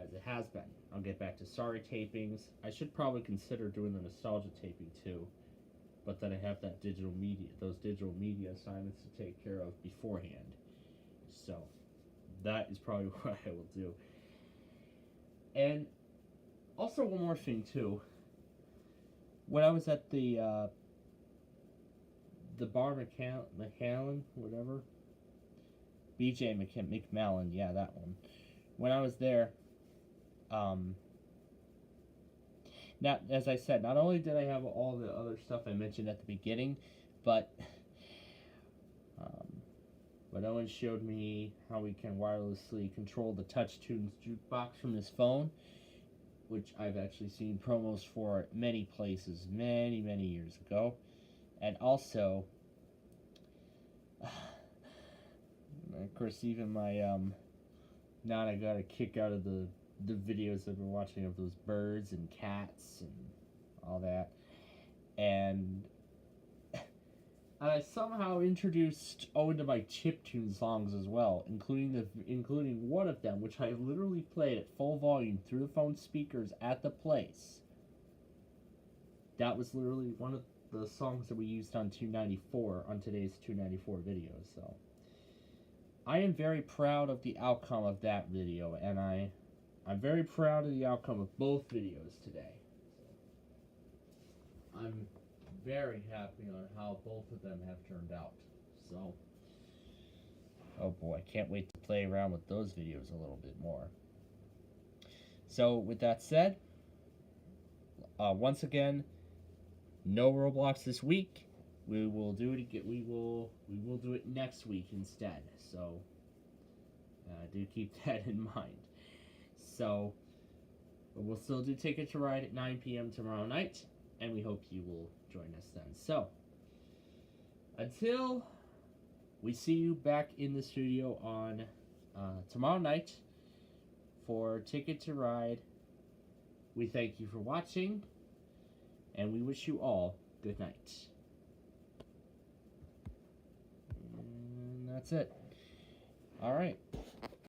as it has been. I'll get back to Sorry tapings. I should probably consider doing the nostalgia taping too, but then I have those digital media assignments to take care of beforehand. So that is probably what I will do. And also one more thing too. When I was at the Bar McAllen, whatever, BJ McMillan, yeah, that one. When I was there, now, as I said, not only did I have all the other stuff I mentioned at the beginning, but Owen showed me how we can wirelessly control the TouchTunes jukebox from this phone, which I've actually seen promos for at many places many years ago. And also, of course, even my Nana got a kick out of the videos that we're watching of those birds and cats and all that. And I somehow introduced Owen to my chiptune songs as well, including one of them, which I literally played at full volume through the phone speakers at the place. That was literally one of the songs that we used on 294 on today's 294 video. So I am very proud of the outcome of that video, and I'm very proud of the outcome of both videos today. I'm very happy on how both of them have turned out. So, oh boy, I can't wait to play around with those videos a little bit more. So, with that said, once again, no Roblox this week. We will do it again. We will do it next week instead. So, do keep that in mind. So, but we'll still do Ticket to Ride at 9 p.m. tomorrow night, and we hope you will join us then. So, until we see you back in the studio on tomorrow night for Ticket to Ride, we thank you for watching, and we wish you all good night. And that's it. All right.